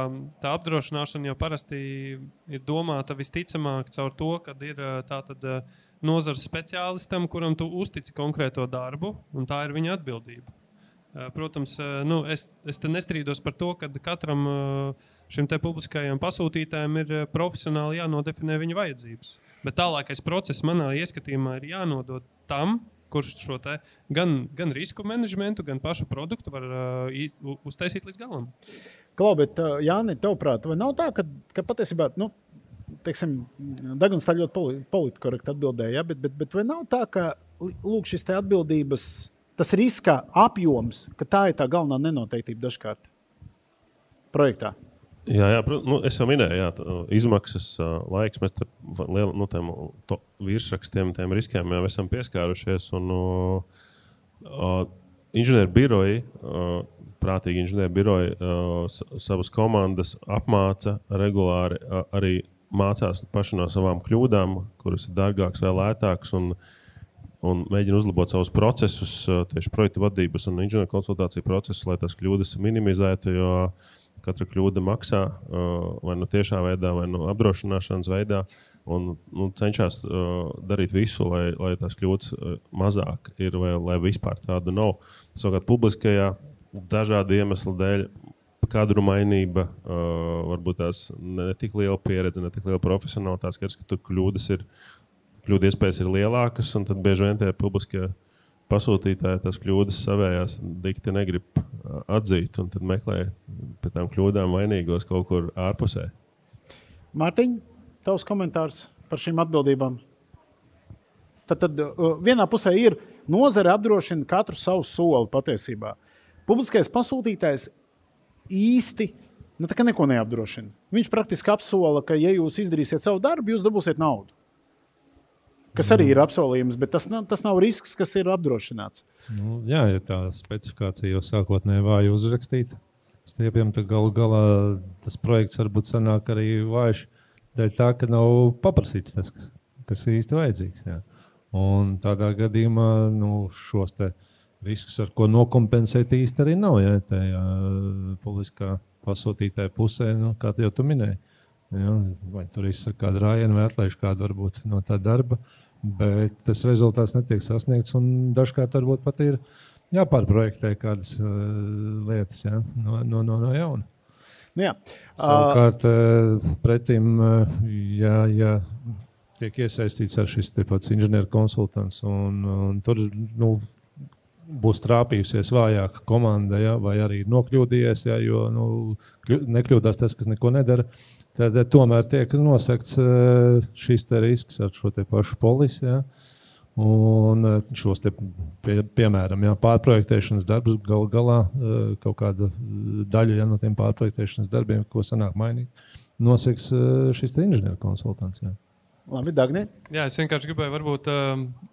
apdrošināšana jau parasti ir domāta visticamāk caur to, kad ir tātad nozares speciālistam, kuram tu uztici konkrēto darbu, un tā ir viņa atbildība. Protams, es te nestrīdos par to, ka katram šim te publiskajam pasūtītājiem ir profesionāli jānodefinē viņa vajadzības. Bet tālākais process manā ieskatījumā ir jānodot tam, kurš šo te gan risku menedžmentu, gan pašu produktu var uztaisīt līdz galam. Klau, bet Jāni, tavprāt, vai nav tā, ka patiesībā, Daguns tā ļoti politkorekti atbildēja, bet vai nav tā, ka šis te atbildības, tas riska apjoms, ka tā ir tā galvenā nenoteiktība dažkārt projektā? Jā, es jau minēju, izmaksas, laiks, mēs virsrakstiem, tiem riskiem jau esam pieskārušies. Inženieru biroji, prātīgi inženieru biroji savas komandas apmāca regulāri, arī mācās paši no savām kļūdām, kuras ir dārgākas vai lētākas, un mēģina uzlabot savus procesus, tieši projektu vadības un inženieru konsultāciju procesus, lai tās kļūdas minimizētu, jo katra kļūda maksā vai tiešā veidā, vai apdrošināšanas veidā, un cenšas darīt visu, lai tās kļūdas mazāk ir, vai lai vispār tādu nav. Savukārt publiskajā dažādu iemeslu dēļ kadru mainība, varbūt tās ne tik liela pieredze, ne tik liela profesionālitāte, ka tur kļūdu iespējas ir lielākas, un tad bieži vien tie publiskie pasūtītāji tās kļūdas savējās dikti negrib atzīt, un tad meklē pēc tām kļūdām vainīgos kaut kur ārpusē. Mārtiņ, tavs komentārs par šīm atbildībām? Tad vienā pusē ir nozare apdrošina katru savu soli patiesībā. Publiskais pasūtītājs īsti neko neapdrošina. Viņš praktiski apsola, ka ja jūs izdarīsiet savu darbu, jūs dabūsiet naudu. Kas arī ir apsolījums, bet tas nav risks, kas ir apdrošināts. Ja tā specifikācija jau sākotnēji vāji uzrakstīta, stiepjam, tad galu galā tas projekts varbūt sanāk arī vājš dēļ tā, ka nav paprasīts tas, kas īsti vajadzīgs. Jā. Un tādā gadījumā šos riskus, ar ko nokompensēt, īsti arī nav. Jā, tajā publiskā pasūtītāja pusē, kā jau tu minēji. Jā, vai tur izsaka kādu rājienu vai atlaiž kādu varbūt no tā darba, bet tas rezultāts netiek sasniegts un dažkārt varbūt pat ir jāpārprojektē kādas lietas no jauna. Jā. Savukārt, pretim, ja tiek iesaistīts ar šis pats inženieru konsultants un tur būs trāpījusies vājāka komanda, vai arī nokļūdījies, jo nekļūdās tas, kas neko nedara, tad tomēr tiek nosakts šis risks ar šo pašu polisi. Ja? Un šos piemēram, pārprojektēšanas darbus galā kaut kāda daļa no tiem pārprojektēšanas darbiem, ko sanāk mainīt, nosaks šis inženieru konsultants. Jā. Labi, Dagni? Jā, es vienkārši gribēju varbūt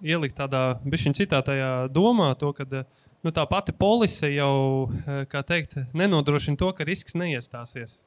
ielikt tādā bišķiņ citātajā domā to, ka tā pati polise jau, kā teikt, nenodrošina to, ka risks neiestāsies.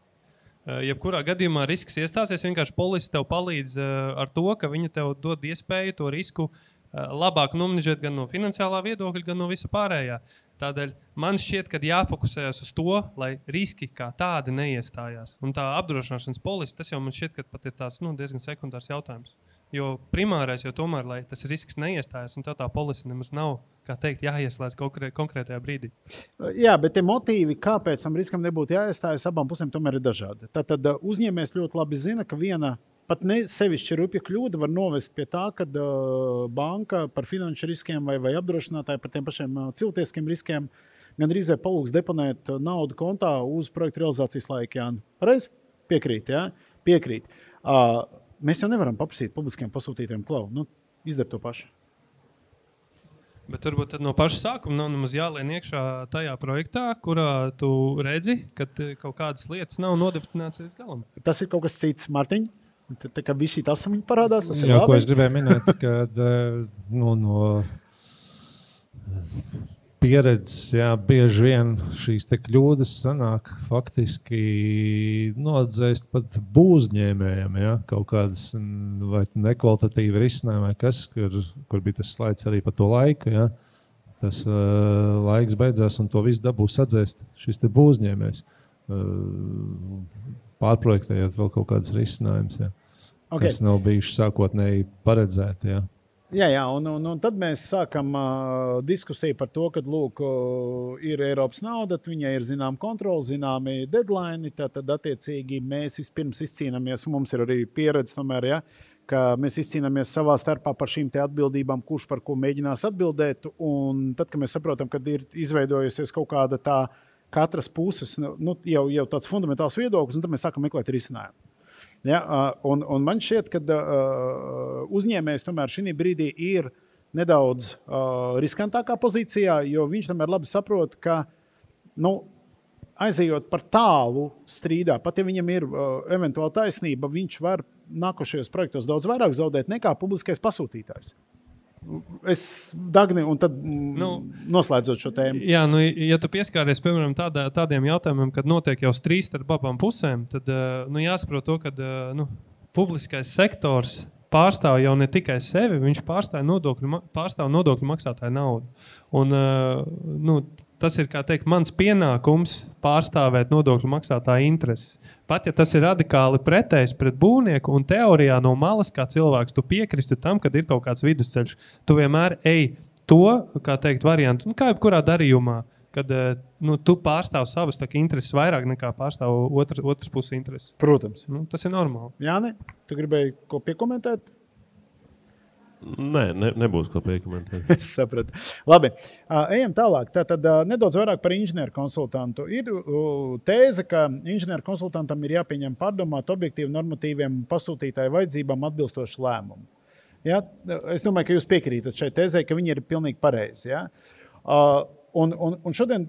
Jebkurā gadījumā risks iestāsies, vienkārši polise tev palīdz ar to, ka viņa tev dod iespēju to risku labāk nomenedžēt gan no finansiālā viedokļa, gan no visa pārējā. Tādēļ man šķiet, ka jāfokusējas uz to, lai riski kā tādi neiestājās. Un tā apdrošināšanas polise, tas jau man šķiet, ka pat ir tās diezgan sekundārs jautājums. Jo primārais jau tomēr, lai tas risks neiestājas, un tā polise nemaz nav, kā teikt, jāieslēdz konkrētajā brīdī. Jā, bet tie motīvi, kāpēc tam riskam nebūtu jāiestājas, abām pusēm tomēr ir dažādi. Tad uzņēmējs ļoti labi zina, ka viena pat ne sevišķi rupja kļūda var novest pie tā, ka banka par finanšu riskiem vai apdrošinātāji par tiem pašiem cilvēciskiem riskiem gandrīz vai palūgs deponēt naudu kontā uz projekta realizācijas laiku. Jā, pareizi? Piekrīt, jā? Piekrīt. Mēs jau nevaram paprasīt publiskiem pasūtītājiem klau. Izdara to pašu. Bet varbūt no paša sākuma nav nemaz jālien iekšā tajā projektā, kurā tu redzi, ka kaut kādas lietas nav nodibināts līdz galam. Tas ir kaut kas cits, Mārtiņ. Tā kā bija šī asamiņa parādās, tas ir labi. Ko es gribēju minēt, kad no pieredzes, bieži vien šīs kļūdas sanāk faktiski nodzēst pat būvniecējiem, kaut kādas vai nekvalitatīvi risinājumi, vai kas, kur bija tas slaids arī par to laiku. Ja? Tas laiks beidzās un to visu dabūs atzēst šis būvniecējs. Pārprojektējot vēl kaut kādas risinājumus, kas nav bijuši sākotnēji paredzēti. Jā, un tad mēs sākam diskusiju par to, ka lūk, ir Eiropas nauda, viņai ir zinām kontroli, zināmi deadline, tad attiecīgi mēs vispirms izcīnāmies, mums ir arī pieredze tomēr, ka mēs izcīnāmies savā starpā par šīm atbildībām, kurš par ko mēģinās atbildēt, un tad, kad mēs saprotam, ka ir izveidojusies kaut kāda tā katras puses, jau tāds fundamentāls viedoklis, un tad mēs sākam meklēt risinājumu. Ja, un man šķiet, ka uzņēmējs tomēr šī brīdī ir nedaudz riskantākā pozīcijā, jo viņš tomēr labi saprot, ka aizejot par tālu strīdā, pat ja viņam ir eventuāli taisnība, viņš var nākošajos projektos daudz vairāk zaudēt nekā publiskais pasūtītājs. Dagni, un tad noslēdzot šo tēmu. Jā, ja tu pieskāries, piemēram, tādiem jautājumiem, kad notiek jau strīds starp abām pusēm, tad jāsaprot to, ka publiskais sektors pārstāv jau ne tikai sevi, viņš pārstāv nodokļu maksātāju naudu. Un, tas ir, kā teikt, mans pienākums pārstāvēt nodokļu maksātāju intereses. Pat ja tas ir radikāli pretējs pret būvnieku un teorijā no malas kā cilvēks, tu piekristi tam, kad ir kaut kāds vidusceļš. Tu vienmēr ej to, kā teikt, variantu, kā jebkurā darījumā, kad tu pārstāv savas intereses vairāk nekā pārstāv otras puses intereses. Protams. Tas ir normāli. Jāni, tu gribēji ko piekomentēt? Nē, nebūs ko piekomentēt. Es sapratu. Labi, ejam tālāk. Tātad nedaudz vairāk par inženieru konsultantu. Ir tēze, ka inženieru konsultantam ir jāpieņem pārdomāt objektīvi normatīviem pasūtītāju vajadzībām atbilstoši lēmumu. Ja? Es domāju, ka jūs piekrītat šai tēzei, ka viņi ir pilnīgi pareizi. Ja? Un šodien,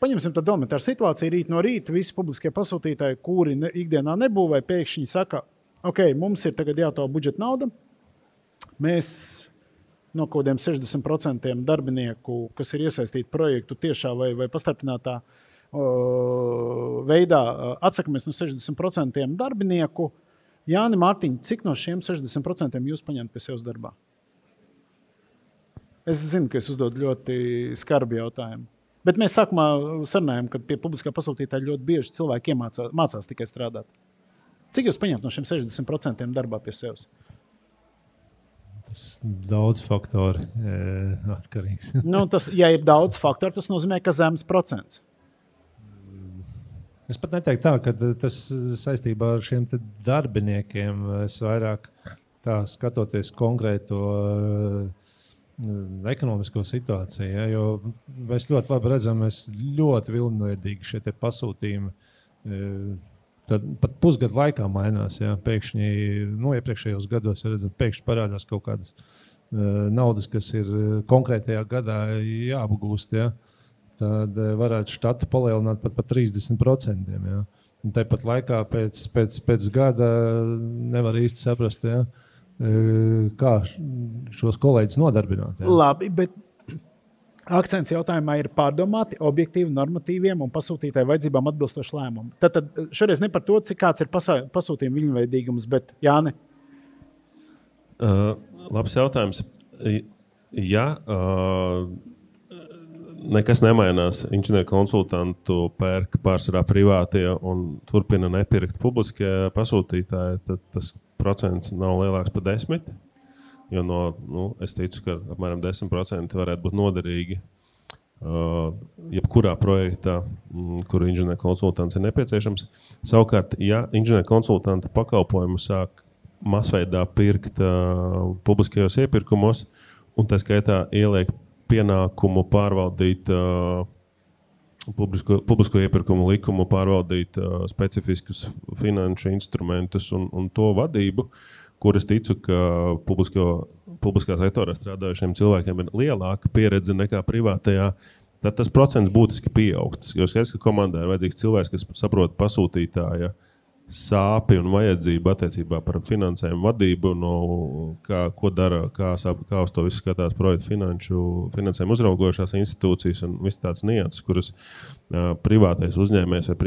paņemsim tādu elementāru situāciju, rīt no rīta visi publiskie pasūtītāji, kuri ikdienā nebūvē, pēkšņi saka, ok, mums ir tagad jātaupa budžeta nauda, mēs no kaut kādiem 60% darbinieku, kas ir iesaistīti projektu tiešā vai pastarpinātā veidā, atsakamies no 60% darbinieku, Jāni Mārtiņ, cik no šiem 60% jūs paņemat pie sevis darbā? Es zinu, ka es uzdodu ļoti skarbi jautājumu. Bet mēs sākumā sarunājam, ka pie publiskā pasūtītāja ļoti bieži cilvēki mācās tikai strādāt. Cik jūs paņemat no šiem 60% darbā pie sevis? Tas daudz faktoru atkarīgs. Ja ir daudz faktoru, tas nozīmē, ka zemes procents. Es pat neteiktu tā, ka tas saistībā ar šiem darbiniekiem es vairāk tā skatoties konkrēto ekonomisko situāciju. Ja, jo mēs ļoti labi redzam, mēs ļoti vilnveidīgi šie pasūtījumi tad pat pusgadu laikā mainās. Ja, pēkšņi, iepriekšējos gados redzam, pēkšņi parādās kaut kādas naudas, kas ir konkrētajā gadā jāapgūst. Ja. Tad varētu štatu palielināt pat 30%. Ja. Un tāpat laikā pēc gada nevar īsti saprast, ja, kā šos kolēģus nodarbināt. Ja. Labi, bet akcents jautājumā ir pārdomāti, objektīvi, normatīviem un pasūtītāju vajadzībām atbilstoši lēmumi. Tad šoreiz ne par to, cik kāds ir pasūtījuma viļņveidīgums, bet Jāni? Labs jautājums. Ja nekas nemainās, inženieru konsultantu pērk pārsvarā privātie un turpina nepirkt publiskie pasūtītāji, tad tas procents nav lielāks par 10%. Jo es ticu, ka apmēram 10% varētu būt noderīgi jebkurā projektā, kuru inženieru konsultants ir nepieciešams. Savukārt, ja inženieru konsultanta pakalpojumu sāk masveidā pirkt publiskajos iepirkumos, un tā skaitā ieliek pienākumu pārvaldīt publisko iepirkumu likumu, pārvaldīt specifiskus finanšu instrumentus un to vadību, kur es ticu, ka publiskā sektorā strādājušiem cilvēkiem ir lielāka pieredze nekā privātajā, tad tas procents būtiski pieaugst. Jo skaidrs, ka komandā ir vajadzīgs cilvēks, kas saprot pasūtītāja sāpi un vajadzību attiecībā par finansējumu vadību, ko dara, kā uz to visu skatās projektu finansējumu uzraugošās institūcijas un viss tāds nianses, kuras privātais uzņēmējs vai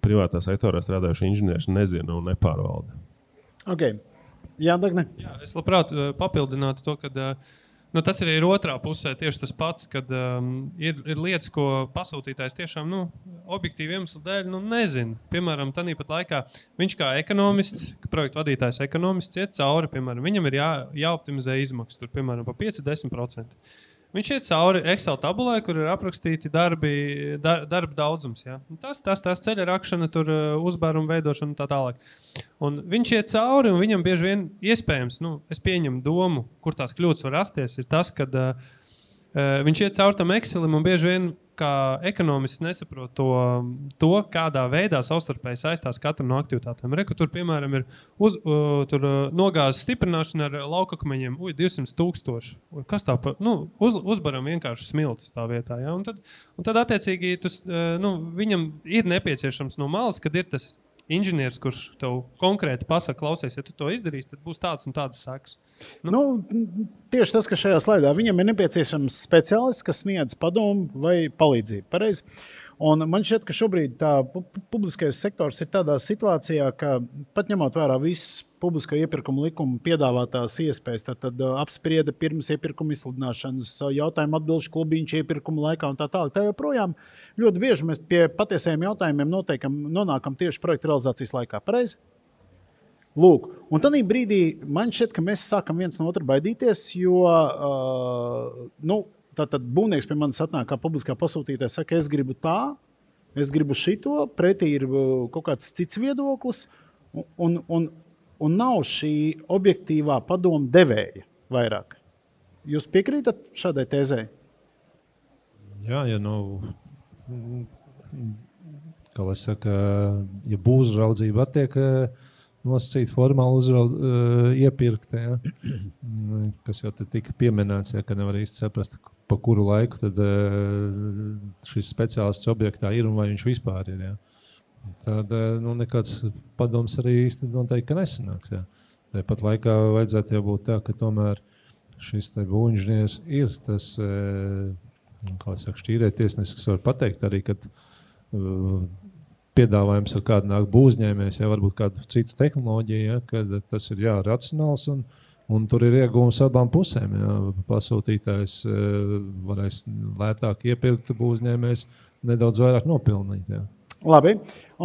privātā sektorā strādājuši inženieris nezina un nepārvalda. Okay. Jā, Dagne? Jā, es labprāt papildinātu to, ka tas arī ir otrā pusē tieši tas pats, kad ir lietas, ko pasūtītājs tiešām objektīvi iemeslu dēļ nezina. Piemēram, tāpat laikā viņš kā ekonomists, projektu vadītājs ekonomists iet cauri, piemēram, viņam ir jāoptimizē izmaksas, tur, piemēram, pa 5-10%. Viņš iet cauri Excel tabulē, kur ir aprakstīti darba daudzums. Ja? Tas ceļa rakšana, tur uzbēruma veidošana un tā tālāk. Un viņš iet cauri, un viņam bieži vien iespējams, es pieņemu domu, kur tās kļūdas var rasties, ir tas, kad viņš iet cauri tam Excelim un bieži vien kā ekonomists nesaprot to kādā veidā savstarpēji saistās katru no aktivitātēm. Tur, piemēram, ir nogāzes stiprināšana ar laukakmeņiem, 200,000. Kas tā pa, uzbaram vienkārši smiltis tā vietā. Ja? Un tad attiecīgi, viņam ir nepieciešams no malas, kad ir tas inženieris, kurš tev konkrēti pasaka, klausies, ja tu to izdarīsi, tad būs tāds un tāds sekas. Tieši tas, ka šajā slaidā viņam ir nepieciešams speciālists, kas sniedz padomu vai palīdzību. Pareizi? Un man šķiet, ka šobrīd tā publiskais sektors ir tādā situācijā, ka pat ņemot vērā visas publiskā iepirkuma likuma piedāvātās iespējas, tad apsprieda pirms iepirkuma izsludināšanas, jautājumu atbilžu klubiņš iepirkuma laikā un tā tālāk. Tā joprojām ļoti bieži mēs pie patiesajiem jautājumiem nonākam tieši projekta realizācijas laikā. Pareizi? Lūk, un tādā brīdī man šķiet, ka mēs sākam viens no otra baidīties, jo tātad būvnieks pie manis atnāk kā publiskā pasūtītāja, saka, es gribu tā, es gribu šito, pretī ir kaut kāds cits viedoklis, un nav šī objektīvā padoma devēja vairāk. Jūs piekrītat šādai tēzē? Jā, kā lai saka, ja būvraudzība attiek nosacīt formāli iepirkt, ja, kas jau te tika pieminēts, ja, ka nevar īsti saprast, pa kuru laiku tad šis speciālists objektā ir un vai viņš vispār ir. Ja. Tad nekāds padoms arī īsti noteikti nesanāks. Ja. Tāpat laikā vajadzētu būt tā, ka tomēr šis būvniecības ir tas, kā saka, šķīrē tiesnesis, kas var pateikt arī, kad piedāvājums ar kādu nāk būvniecējs, ja varbūt kādu citu tehnoloģiju, ja, kad tas ir racionāls un tur ir iegūms abām pusēm. Ja. Pasūtītājs varēs lētāk iepirkt, būvniecējs nedaudz vairāk nopelnīt. Ja. Labi,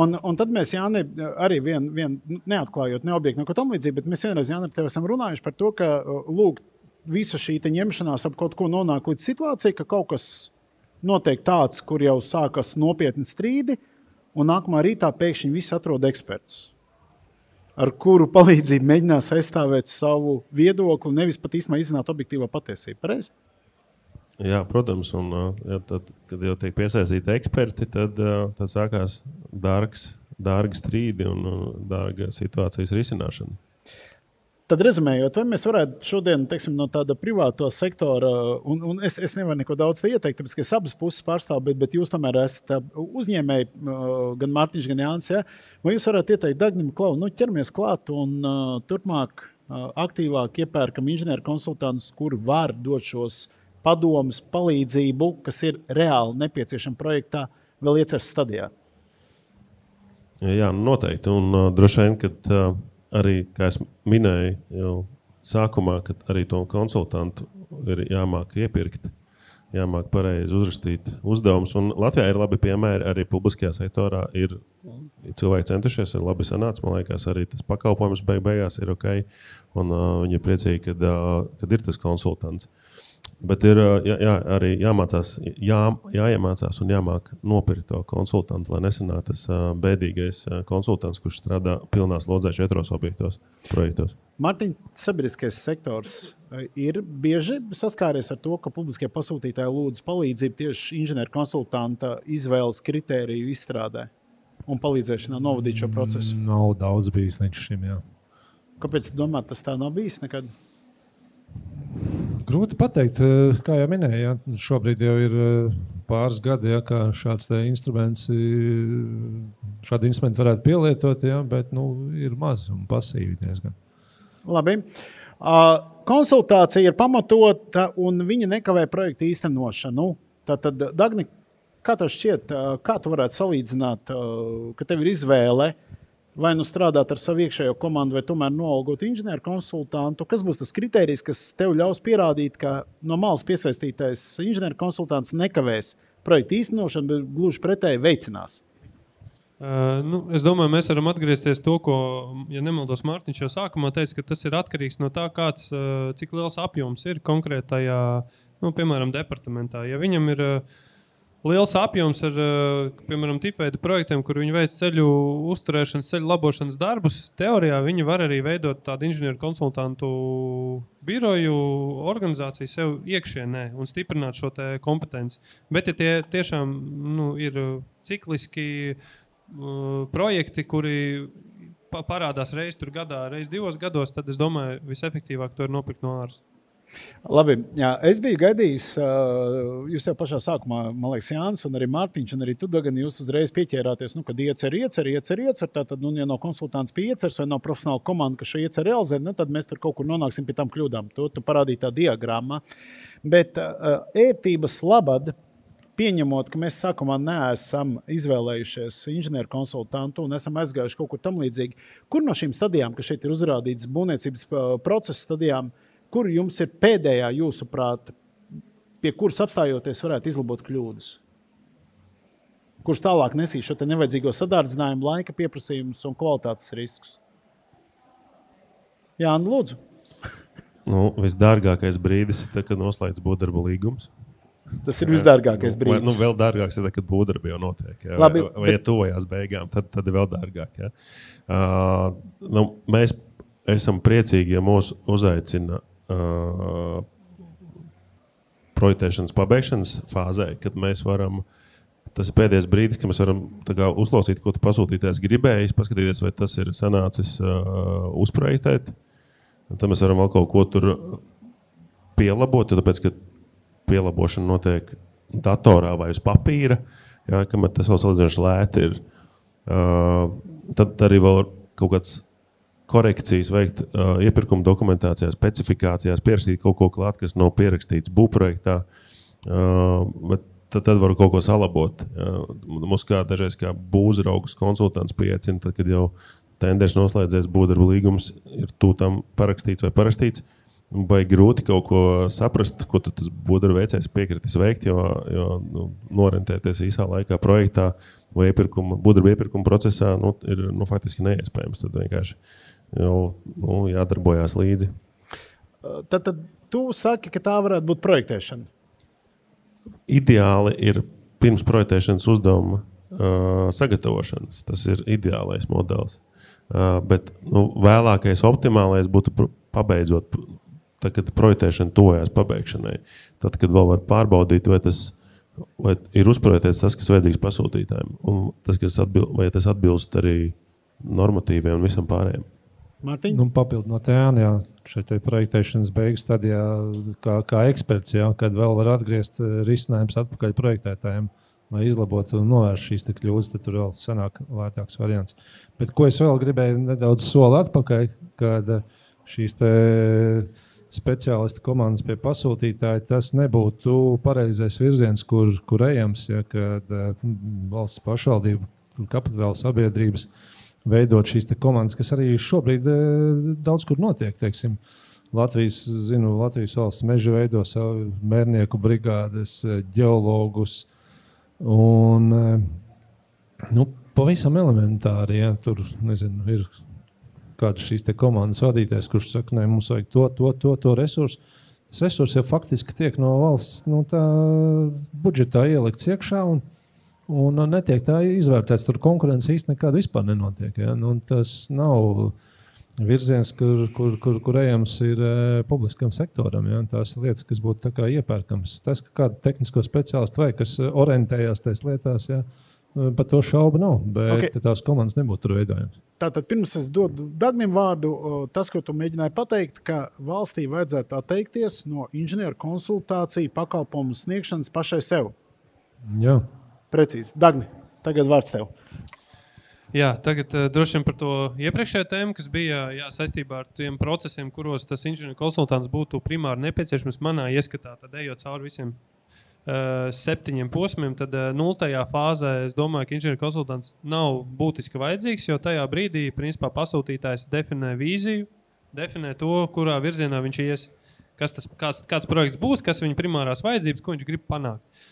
un tad mēs, Jāni, arī neatklājot neobjektu neko tam līdzīgi, bet mēs vienreiz, Jāni, ar tevi esam runājuši par to, ka lūk, visa šī ņemšanās ap kaut ko nonāk līdz situācijai, ka kaut kas notiek tāds, kur jau sākas nopietni strīdi, un nākamā rītā pēkšņi visi atrod ekspertus, ar kuru palīdzību mēģinās aizstāvēt savu viedokli, nevis pat īstenībā izzināt objektīvo patiesību. Pareizi? Jā, protams, un tad, kad jau tiek piesaistīti eksperti, tad sākās dārgi strīdi un dārga situācijas risināšana. Tad rezumējot, vai mēs varētu šodien, teiksim, no tāda privāto sektora, un es nevaru neko daudz ieteikt, tāpēc, ka es abas puses pārstāvu, bet jūs tomēr esat uzņēmēji, gan Mārtiņš, gan Jānis, ja? Vai jūs varētu ieteikt Dagnim, Klau, ķeramies klāt un turpmāk aktīvāk iepērkam inženieru konsultantus, kuri var dot šos padomus, palīdzību, kas ir reāli nepieciešama projektā, vēl ieceras stadijā? Jā, noteikti, un droši vien, kad arī, kā es minēju jau sākumā, kad arī to konsultantu ir jāmāk iepirkt, jāmāk pareizi uzrakstīt uzdevumus. Un Latvijā ir labi piemēri, arī publiskajā sektorā ir cilvēki centušies, ir labi sanācis. Man liekas, arī tas pakalpojums beigās ir ok, un viņi ir priecīgi, kad ir tas konsultants. Bet ir arī jāiemācās un jāmāk nopirkt to konsultantu, lai nesanāk tas bēdīgais konsultants, kurš strādā pilnā slodzē 4 projektos. Mārtiņ, sabiedriskais sektors ir bieži saskāries ar to, ka publiskie pasūtītāji lūdz palīdzību tieši inženieru konsultanta izvēles kritēriju izstrādē un palīdzēšanā novadīt šo procesu? Nav daudz bijis līdz šim, jā. Kāpēc domāt, tas tā nav bijis nekad? Grūti pateikt, kā jau minēju, ja, šobrīd jau ir pāris gadi, ja, kā šādi instrumenti varētu pielietot, ja, bet ir maz un pasīvi diezgan. Labi. Konsultācija ir pamatota un viņa nekavē projektu īstenošanu. Tātad, Dagni, kā tev šķiet, kā tu varētu salīdzināt, ka tev ir izvēle vai nu strādāt ar savu iekšējo komandu, vai tomēr noalgot inženieru konsultantu? Kas būs tas kritērijs, kas tev ļaus pierādīt, ka no malas piesaistītais inženieru konsultants nekavēs projektu īstenošanu, bet gluži pretēji veicinās? Es domāju, mēs varam atgriezties to, ko, ja nemaldos, Mārtiņš jau sākumā teica, ka tas ir atkarīgs no tā, cik liels apjoms ir konkrētajā, piemēram, departamentā. Ja viņam ir liels apjoms ar, piemēram, tipveida projektiem, kur viņi veic ceļu uzturēšanas, ceļu labošanas darbus, teorijā viņi var arī veidot tādu inženieru konsultantu biroju organizāciju sev iekšienē un stiprināt šo te kompetenci. Bet, ja tie tiešām ir cikliski projekti, kuri parādās reiz tur gadā, reiz 2 gados, tad es domāju, visefektīvāk to ir nopirkt no āras. Labi, jā, es biju gaidījis, jūs jau pašā sākumā, man liekas, Jānis un arī Mārtiņš, un arī tu, Dagan, jūs uzreiz pieķērāties, kad iecer, tātad, ja no konsultants pie iecers vai no profesionāla komanda, kas šo iecer realizē, tad mēs tur kaut kur nonāksim pie tām kļūdām. Tu parādīji tā diagrammā. Bet ērtības labad, pieņemot, ka mēs sākumā neesam izvēlējušies inženieru konsultantu un esam aizgājuši kaut kur tam līdzīgi, kur no šīm stadijām, kas šeit ir uzrādītas būvniecības procesa stadijām, kur jums ir pēdējā jūsuprāt, pie kuras apstājoties varētu izlabot kļūdas? Kurš tālāk nesīs šo te nevajadzīgo sadārdzinājumu, laika pieprasījumus un kvalitātes riskus? Jāni, lūdzu. Visdārgākais brīdis ir, kad noslēdz būvdarba līgums. Tas ir visdārgākais brīdis. Vēl dārgāks ir, kad būvdarba jau notiek. Jā. Labi, vai ja tuvojās beigām, tad ir vēl dārgāk. Jā. Mēs esam priecīgi, ja mūs uzaicina projektēšanas pabeigšanas fāzē, kad mēs varam, tas ir pēdējais brīdis, kad mēs varam uzklausīt, ko tu pasūtītājs gribējis, paskatīties, vai tas ir sanācis uzprojektēt. Un tad mēs varam vēl kaut ko tur pielabot, tāpēc, ka pielabošana notiek datorā vai uz papīra, jā, kamēr tas vēl salīdzinoši lēti ir. Tad arī vēl kaut kāds korekcijas veikt iepirkuma dokumentācijā, specifikācijās, pierakstīt kaut ko klāt, kas nav pierakstīts būvprojektā. Bet tad var kaut ko salabot. Mums dažreiz kā būvzraugas konsultants pieaicina, tad, kad jau tenders noslēdzies, būvdarba līgums ir tam parakstīts vai parakstīts. Vai grūti kaut ko saprast, ko tas būvdarba veicējs piekritis veikt, jo norentēties īsā laikā projektā vai būvdarba iepirkuma procesā ir faktiski neiespējams. Tad vienkārši jau jādarbojās līdzi. Tad tu saki, ka tā varētu būt projektēšana. Ideāli ir pirms projektēšanas uzdevuma sagatavošanas. Tas ir ideālais modelis. Bet vēlākais, optimālais būtu pabeidzot, tad, kad projektēšana tojās pabeigšanai. Tad, kad vēl var pārbaudīt, vai ir uzprojektēts tas, kas vajadzīgs pasūtītājiem, un vai tas atbilst arī normatīviem un visam pārējiem. Mārtiņ? Papildinot Jāni, šeit projektēšanas beigas stadijā kā eksperts, kad vēl var atgriezt risinājums atpakaļ projektētājiem, lai izlabotu un novērst šīs kļūdas, tad tur vēl sanāk lētāks variants. Bet ko es vēl gribēju nedaudz soli atpakaļ, kad šīs speciālistu komandas pie pasūtītāja, tas nebūtu pareizais virziens, kur ejams, kad valsts pašvaldība, kapitāla sabiedrības veidot šīs komandas, kas arī šobrīd daudz kur notiek, teiksim. Latvijas valsts meža veido savu mērnieku brigādes, ģeologus, un pavisam elementāri, tur, ir kāds šīs komandas vadītājs, kurš saka, ne, mums vajag to resursu. Tas resurs jau faktiski tiek no valsts tā budžetā ielikts iekšā un netiek tā izvērtēts. Tur konkurence īsti nekāda vispār nenotiek. Ja? Tas nav virziens, kur ejams ir publiskam sektoram. Ja? Tās ir lietas, kas būtu tā kā iepērkams. Tas, ka kādu tehnisko speciālistu vai kas orientējās tais lietās, ja? Par to šaubu nav, bet tās komandas nebūtu tur veidojams. Tātad pirms es dodu Dagnim vārdu, tas, ko tu mēģināji pateikt, ka valstī vajadzētu atteikties no inženieru konsultāciju pakalpojumu sniegšanas pašai sev. Jā. Precīzi. Dagni, tagad vārds tev. Jā, tagad droši vien par to iepriekšējo tēmu, kas bija saistībā ar tiem procesiem, kuros tas inženieru konsultants būtu primāri nepieciešams manā ieskatā, tad ejot cauri visiem 7 posmiem, tad 0. fāzē es domāju, ka inženieru konsultants nav būtiski vajadzīgs, jo tajā brīdī principā pasūtītājs definē vīziju, definē to, kurā virzienā viņš ies, kāds projekts būs, kas viņa primārās vajadzības, ko viņš grib panākt.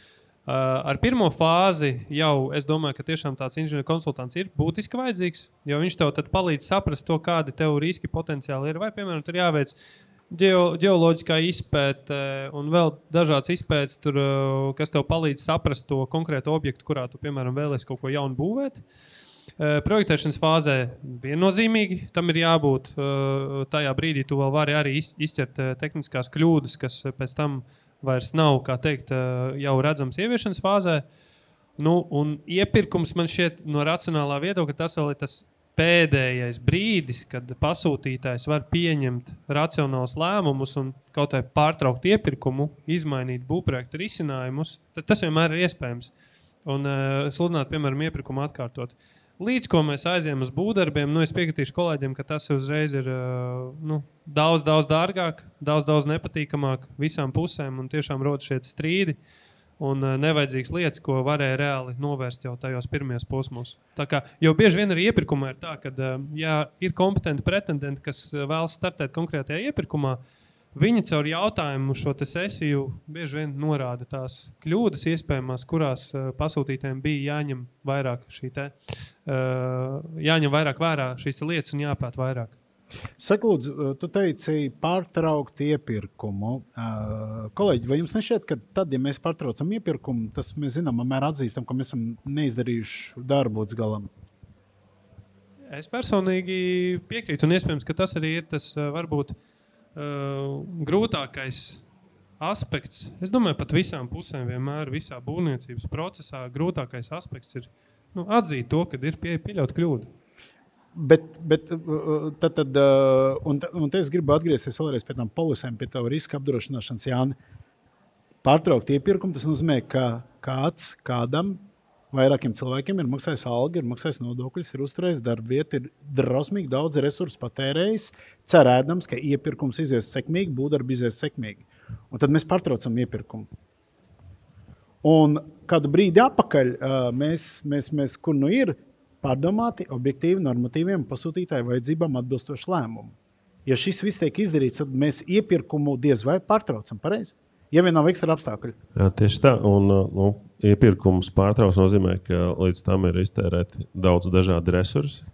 Ar pirmo fāzi jau es domāju, ka tiešām tāds inženieru konsultants ir būtiski vajadzīgs, jo viņš tev tad palīdz saprast to, kādi tev riski potenciāli ir, vai, piemēram, tur jāveic ģeoloģiskā izpēte un vēl dažāds izpētes, kas tev palīdz saprast to konkrētu objektu, kurā tu, piemēram, vēlies kaut ko jaunu būvēt. Projektēšanas fāzē viennozīmīgi tam ir jābūt. Tajā brīdī tu vēl vari arī izķert tehniskās kļūdas, kas pēc tam vairs nav, kā teikt, jau redzams ieviešanas fāzē. Un iepirkums man šķiet no racionālā viedokļa, tas vēl ir tas pēdējais brīdis, kad pasūtītājs var pieņemt racionālus lēmumus un kaut vai pārtraukt iepirkumu, izmainīt būvprojekta risinājumus, tad tas vienmēr ir iespējams. Un sludināt, piemēram, iepirkumu atkārtot. Līdz ko mēs aizējam uz būvdarbiem, es piekritīšu kolēģiem, ka tas uzreiz ir daudz dārgāk, daudz nepatīkamāk visām pusēm un tiešām rodas šie strīdi. Un nevajadzīgas lietas, ko varēja reāli novērst jau tajos pirmajos posmos. Jo bieži vien arī iepirkumā ir tā, ka ir kompetenti pretendenti, kas vēlas startēt konkrētajā iepirkumā, viņi caur jautājumu šo sesiju bieži vien norāda tās kļūdas iespējamās, kurās pasūtītājiem bija jāņem vairāk vērā šīs lietas un jāpēt vairāk. Saka, lūdzu, tu teici pārtraukt iepirkumu. Kolēģi, vai jums nešķiet, ka tad, ja mēs pārtraucam iepirkumu, tas mēs zinām, mēr atzīstam, ka mēs esam neizdarījuši darbu līdz galam? Es personīgi piekrītu, un iespējams, ka tas arī ir tas varbūt grūtākais aspekts. Es domāju, pat visām pusēm vienmēr, visā būvniecības procesā grūtākais aspekts ir atzīt to, kad ir pieļaut kļūdu. Bet te es gribu atgriezties vēlreiz pie tām polisēm, pie tā riska apdrošināšanas, Jāni. Pārtraukt iepirkumu, tas nozīmē, ka kādam vairākiem cilvēkiem ir maksājis algu, ir maksājis nodokļus, ir uzturējis darbvietu, ir drausmīgi daudz resursu patērējis, cerēdams, ka iepirkums izies sekmīgi, būvdarbi izies sekmīgi. Un tad mēs pārtraucam iepirkumu. Un kādu brīdi atpakaļ mēs kur nu ir pārdomāti objektīvi normatīviem pasūtītāju vajadzībām atbilstoši lēmumu. Ja šis viss tiek izdarīts, tad mēs iepirkumu diez vai pārtraucam, pareizi? Ja vien nav ekstra apstākļi. Jā, tieši tā. Un, iepirkums pārtrauc nozīmē, ka līdz tam ir iztērēti daudz dažādi resursi,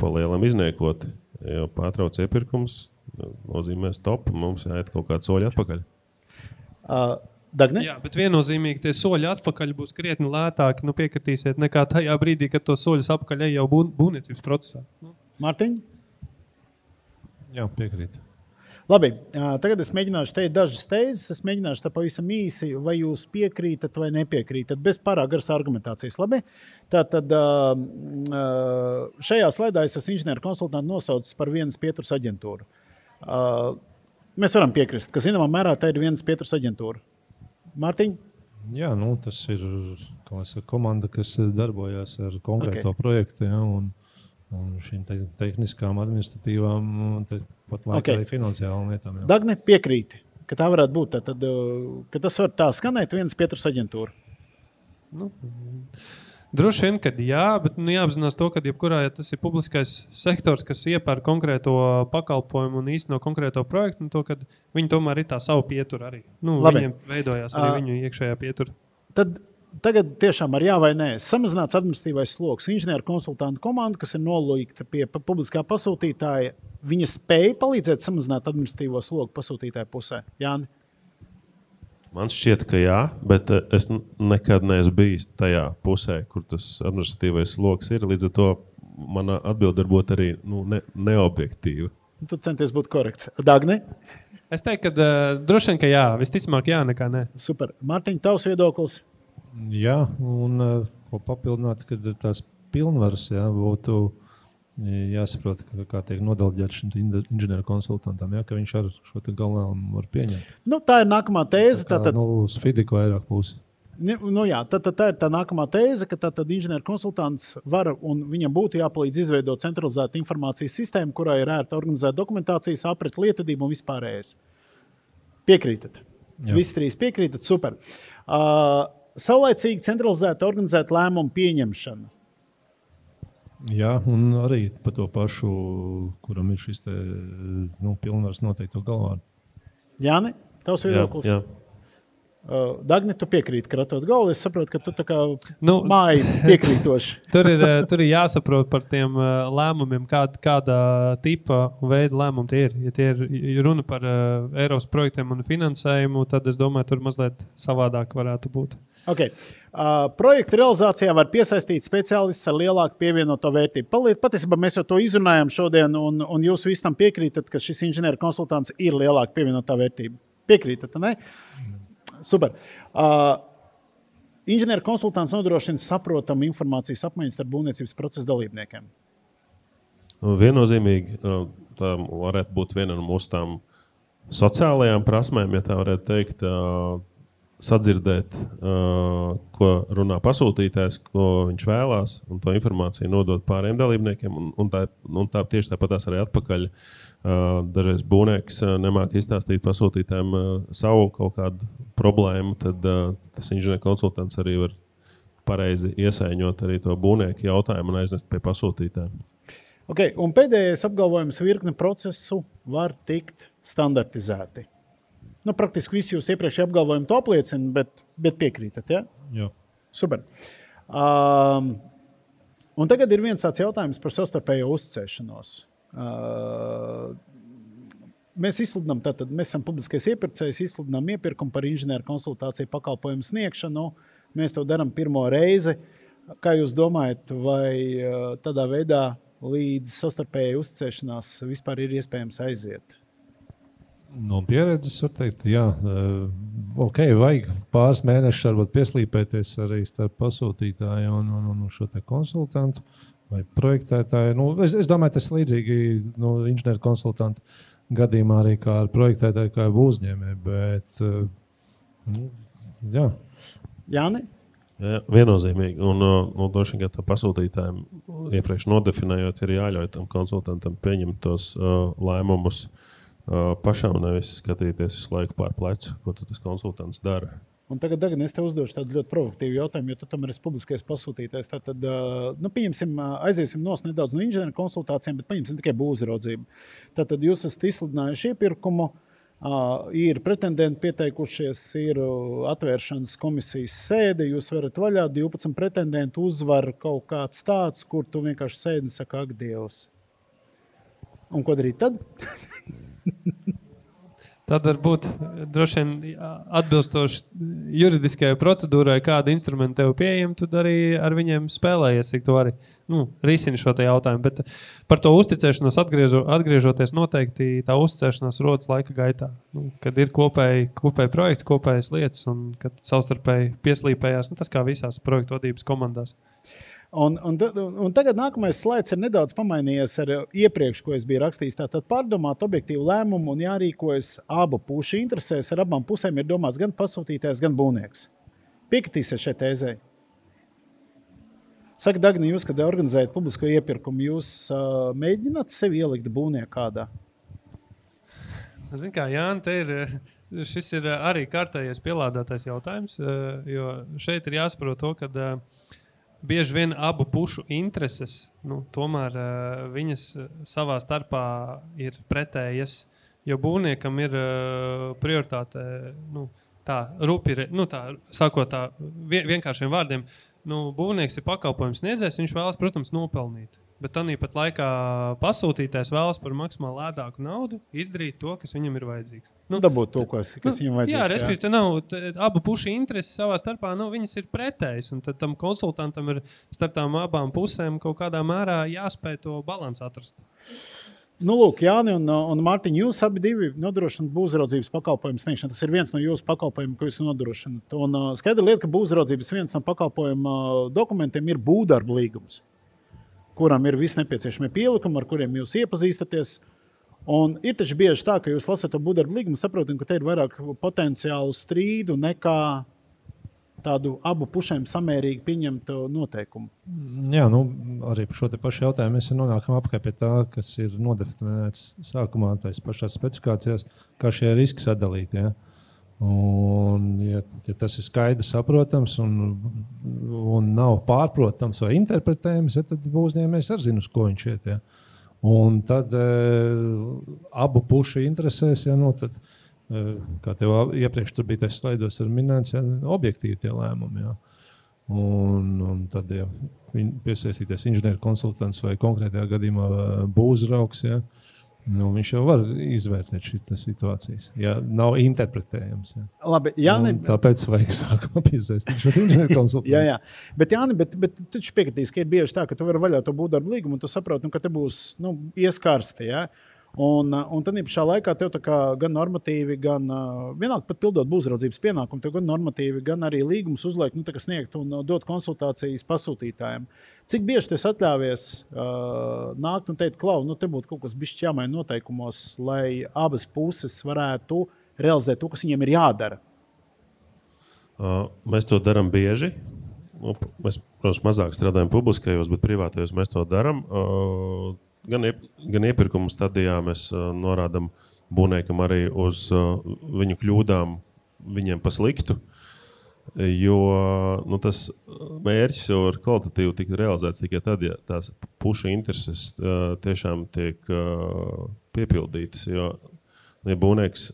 palielam izniekoti. Jo pārtrauc iepirkums nozīmē stop, mums jāiet kaut kādu soļu atpakaļ. Dagne? Jā, bet viennozīmīgi tie soļi atpakaļ būs krietni lētāki, piekritīsiet, nekā tajā brīdī, kad to soļus atpakaļ jau būvniecības procesā. Mārtiņ? Jā, piekrīt. Labi, tagad es mēģināšu teikt dažas tēzes. Es mēģināšu tā pavisam īsi, vai jūs piekrītat vai nepiekrītat, bez pārāk garas argumentācijas. Labi? Tātad šajā slaidā es esmu inženieru konsultantu nosaucis par vienas pieturas aģentūru. Mēs varam piekrist, ka zināmā mērā tā ir vienas pieturas aģentūra. Mārtiņ? Jā, tas ir komanda, kas darbojas ar konkrēto projektu, ja, un šīm tehniskām, administratīvām, pat laikā arī finansiālām lietām. Jā. Dagne piekrīti, ka tā varētu būt, ka tas var tā skanēt vienas pieturas aģentūra. Droši vien, kad jā, bet jāapzinās to, ka jebkurā, ja tas ir publiskais sektors, kas iepērk konkrēto pakalpojumu un īsteno konkrēto projektu, to, kad viņi tomēr ir tā savu pietura arī. Viņiem veidojās arī viņu iekšējā pietura. Tad tagad tiešām ar jā vai nē. Samazināts administratīvais sloks. Inženieru konsultantu komanda, kas ir nolūgta pie publiskā pasūtītāja, viņa spēja palīdzēt samazināt administratīvo slogu pasūtītāju pusē. Jāni? Man šķiet, ka jā, bet es nekad neesmu bijis tajā pusē, kur tas administratīvais sloks ir. Līdz ar to mana atbilde var būt arī neobjektīva. Tu centies būt korekts. Dagne? Es teiktu, ka droši vien, ka jā. Visticamāk jā, nekā nē. Super. Mārtiņ, tavs viedoklis? Jā, un ko papildināt, kad tās pilnvaras būtu jāsaprot, kā tiek nodalīts šim inženieru konsultantam, ka viņš ar šo galvenā var pieņemt. Tā ir nākamā tēze. Uz Fidiku vairāk pusi. Tā ir tā nākamā tēze, ka tātad inženieru konsultants var un viņam būtu jāpalīdz izveidot centralizētu informācijas sistēmu, kurā ir ērta organizēta dokumentācijas, aprita lietvedība un vispārējais. Piekrītat? Visi trīs piekrītat? Super. Saulaicīgi centralizēta organizēta lēmumu pieņemšana. Jā, un arī par to pašu, kuram ir šis pilnvars noteikti to galvāru. Jāni, tavs viedoklis? Jā. Dagni, tu piekrīti kratot galvu. Es saprotu, ka tu tā kā māji piekrītoši. Tur ir jāsaprot par tiem lēmumiem, kāda tipa un veida lēmumi tie ir. Ja tie ir runa par Eiropas projektiem un finansējumu, tad es domāju, tur mazliet savādāk varētu būt. Okay. Projekta realizācijā var piesaistīt speciālistus ar lielāku pievienoto vērtību. Patiesībā mēs jau to izrunājam šodien, un jūs visam piekrītat, ka šis inženieru konsultants ir lielāka pievienotā vērtība. Piekrītat, ne? Super. Inženieru konsultants nodrošina saprotamu informācijas apmaiņas ar būvniecības procesa dalībniekiem. Viennozīmīgi tā varētu būt viena no mūsu tām sociālajām prasmēm, ja tā varētu teikt, sadzirdēt, ko runā pasūtītājs, ko viņš vēlās, un to informāciju nodot pārējiem dalībniekiem. Un tā tieši tāpatās arī atpakaļ. Dažreiz būvnieks nemāk izstāstīt pasūtītājiem savu kaut kādu problēmu, tad tas inženieru konsultants arī var pareizi iesaiņot arī to būvnieku jautājumu un aiznest pie pasūtītājiem. Okay, un pēdējais apgalvojums: virkne procesu var tikt standartizēti. Praktiski visi jūs iepriekšējie apgalvojumi to apliecina, bet piekrītat, ja? Jā. Super. Un tagad ir viens tāds jautājums par savstarpējo uzticēšanos. Mēs izsludinām, tātad mēs esam publiskais iepirkējs, izsludinām iepirkumu par inženieru konsultāciju pakalpojumu sniegšanu. Mēs to darām pirmo reizi. Kā jūs domājat, vai tādā veidā līdz savstarpējai uzticēšanās vispār ir iespējams aiziet? No pieredzes var teikt, jā, vajag pāris mēnešus varbūt pieslīpēties arī starp pasūtītāju un šo te konsultantu vai projektētāju. Es domāju, tas līdzīgi inženieru konsultantu gadījumā arī kā ar projektētāju, kā ar uzņēmēju, bet jā. Jāni? Jā, viennozīmīgi. Un droši vien, ka pasūtītājiem iepriekš nodefinējot, ir jāļauj tam konsultantam pieņemt tos lēmumus pašam, nevis skatīties visu laiku pār plecu, ko tas konsultants dara. Un tagad es te uzdošu tādu ļoti provokatīvu jautājumu, jo tu tomēr esi publiskais pasūtītājs. Tātad, pieņemsim, aiziesim nedaudz no inženieru konsultācijām, bet paņemsim tikai būvniecību. Tātad jūs esat izsludinājuši iepirkumu, ir pretendenti pieteikušies, ir atvēršanas komisijas sēde, jūs varat vaļā, 12 pretendentu uzvar kaut kāds tāds, kur tu vienkārši sēdi un saka, ak, Dievs. Un ko darīt tad? Tad varbūt droši vien atbilstoši juridiskajai procedūrai, kāda instrumenta tev pieejama, tu arī ar viņiem spēlējies, cik tu vari risini šo te jautājumu. Bet par to uzticēšanos atgriežoties noteikti tā uzticēšanās rodas laika gaitā. Kad ir kopēji projekti, kopējas lietas un kad savstarpēji pieslīpējās, tas kā visās projektu vadības komandās. Un tagad nākamais slaids ir nedaudz pamainījies ar iepriekš, ko es biju rakstījis. Tātad pārdomāt objektīvu lēmumu un jārīkojas abu pušu interesēs. Ar abām pusēm ir domāts gan pasūtītājs, gan būvnieks. Piekritīsiet šai tēzei? Saka, Dagni, jūs, kad organizējat publisko iepirkumu, jūs mēģināt sevi ielikt būvnieku kādā? Zin kā, Jāni, šis ir arī kārtējies pielādētais jautājums, jo šeit ir jāsaprot to, ka bieži vien abu pušu intereses, tomēr viņas savā starpā ir pretējas, jo būvniekam ir prioritāte, sākot tā vienkāršiem vārdiem, būvnieks ir pakalpojums sniedzējs, viņš vēlas, protams, nopelnīt. Bet tāpat laikā pasūtītājs vēlas par maksimāli lētāku naudu izdarīt to, kas viņam ir vajadzīgs. Dabūt to, kas viņam vajadzīgs. Jā, respektīvi, abu pušu intereses savā starpā, viņas ir pretējas, un tad tam konsultantam ir starp tām abām pusēm kaut kādā mērā jāspēj to balansu atrast. Lūk, Jāni un Mārtiņ, jūs abi divi nodrošināt būvniecības pakalpojumu sniegšanu. Tas ir viens no jūsu pakalpojumiem, ko jūs nodrošināt. Un skaidra lieta, ka būvniecības viens no pakalpojuma dokumentiem ir būvdarba līgums, kuram ir visi nepieciešamie pielikumi, ar kuriem jūs iepazīstaties. Un ir taču bieži tā, ka jūs lasat to būvdarba līgumu, saprotat, ka te ir vairāk potenciālu strīdu nekā tādu abu pušēm samērīgi pieņemtu noteikumu. Jā, arī par šo te pašu jautājumu mēs nonākam apkārt pie tā, kas ir nodefinēts sākumā tais pašās specifikācijās, kā šie riski sadalīti. Ja? Un, ja tas ir skaidrs, saprotams un nav pārprotams vai interpretējams, ja, tad uzņēmējs arī zina, uz ko viņš iet. Ja. Un tad abu pušu interesēs, ja, tad, kā tev iepriekš tur bija tas slaidos ar minēts, ja, objektīvi tie lēmumi. Ja. Un tad ja, piesaistīties inženieru konsultants vai konkrētajā gadījumā būvniecības, ja, viņš jau var izvērtēt šīs situācijas, ja nav interpretējams. Ja. Labi, Jāni, tāpēc vajag sākumā piesaistīt šo inženieru konsultantu. Jā. Bet, Jāni, bet tu piekritīs, ka ir bieži tā, ka tu vari vaļā to būvdarba līgumu, un tu saproti, ka te būs ieskarsti. Ja? Un tad pašā laikā tev gan normatīvi, gan vienalga pat pildot būvniecības pienākumu, tev gan normatīvi, gan arī līgumus uzliek, sniegt un dot konsultācijas pasūtītājiem. Cik bieži tas atļāvies nākt un teikt, klau, te būtu kaut kas bišķi jāmaina noteikumos, lai abas puses varētu realizēt to, kas viņiem ir jādara? Mēs to darām bieži. Mēs, protams, mazāk strādājam publiskajos, bet privātajos mēs to darām. Gan iepirkumu stadijā mēs norādām būvniekam arī uz viņu kļūdām, viņiem pa sliktu, jo tas mērķis jau ir kvalitatīvi tika realizēts tikai tad, ja tās pušu intereses tiešām tiek piepildītas. Jo, ja būvnieks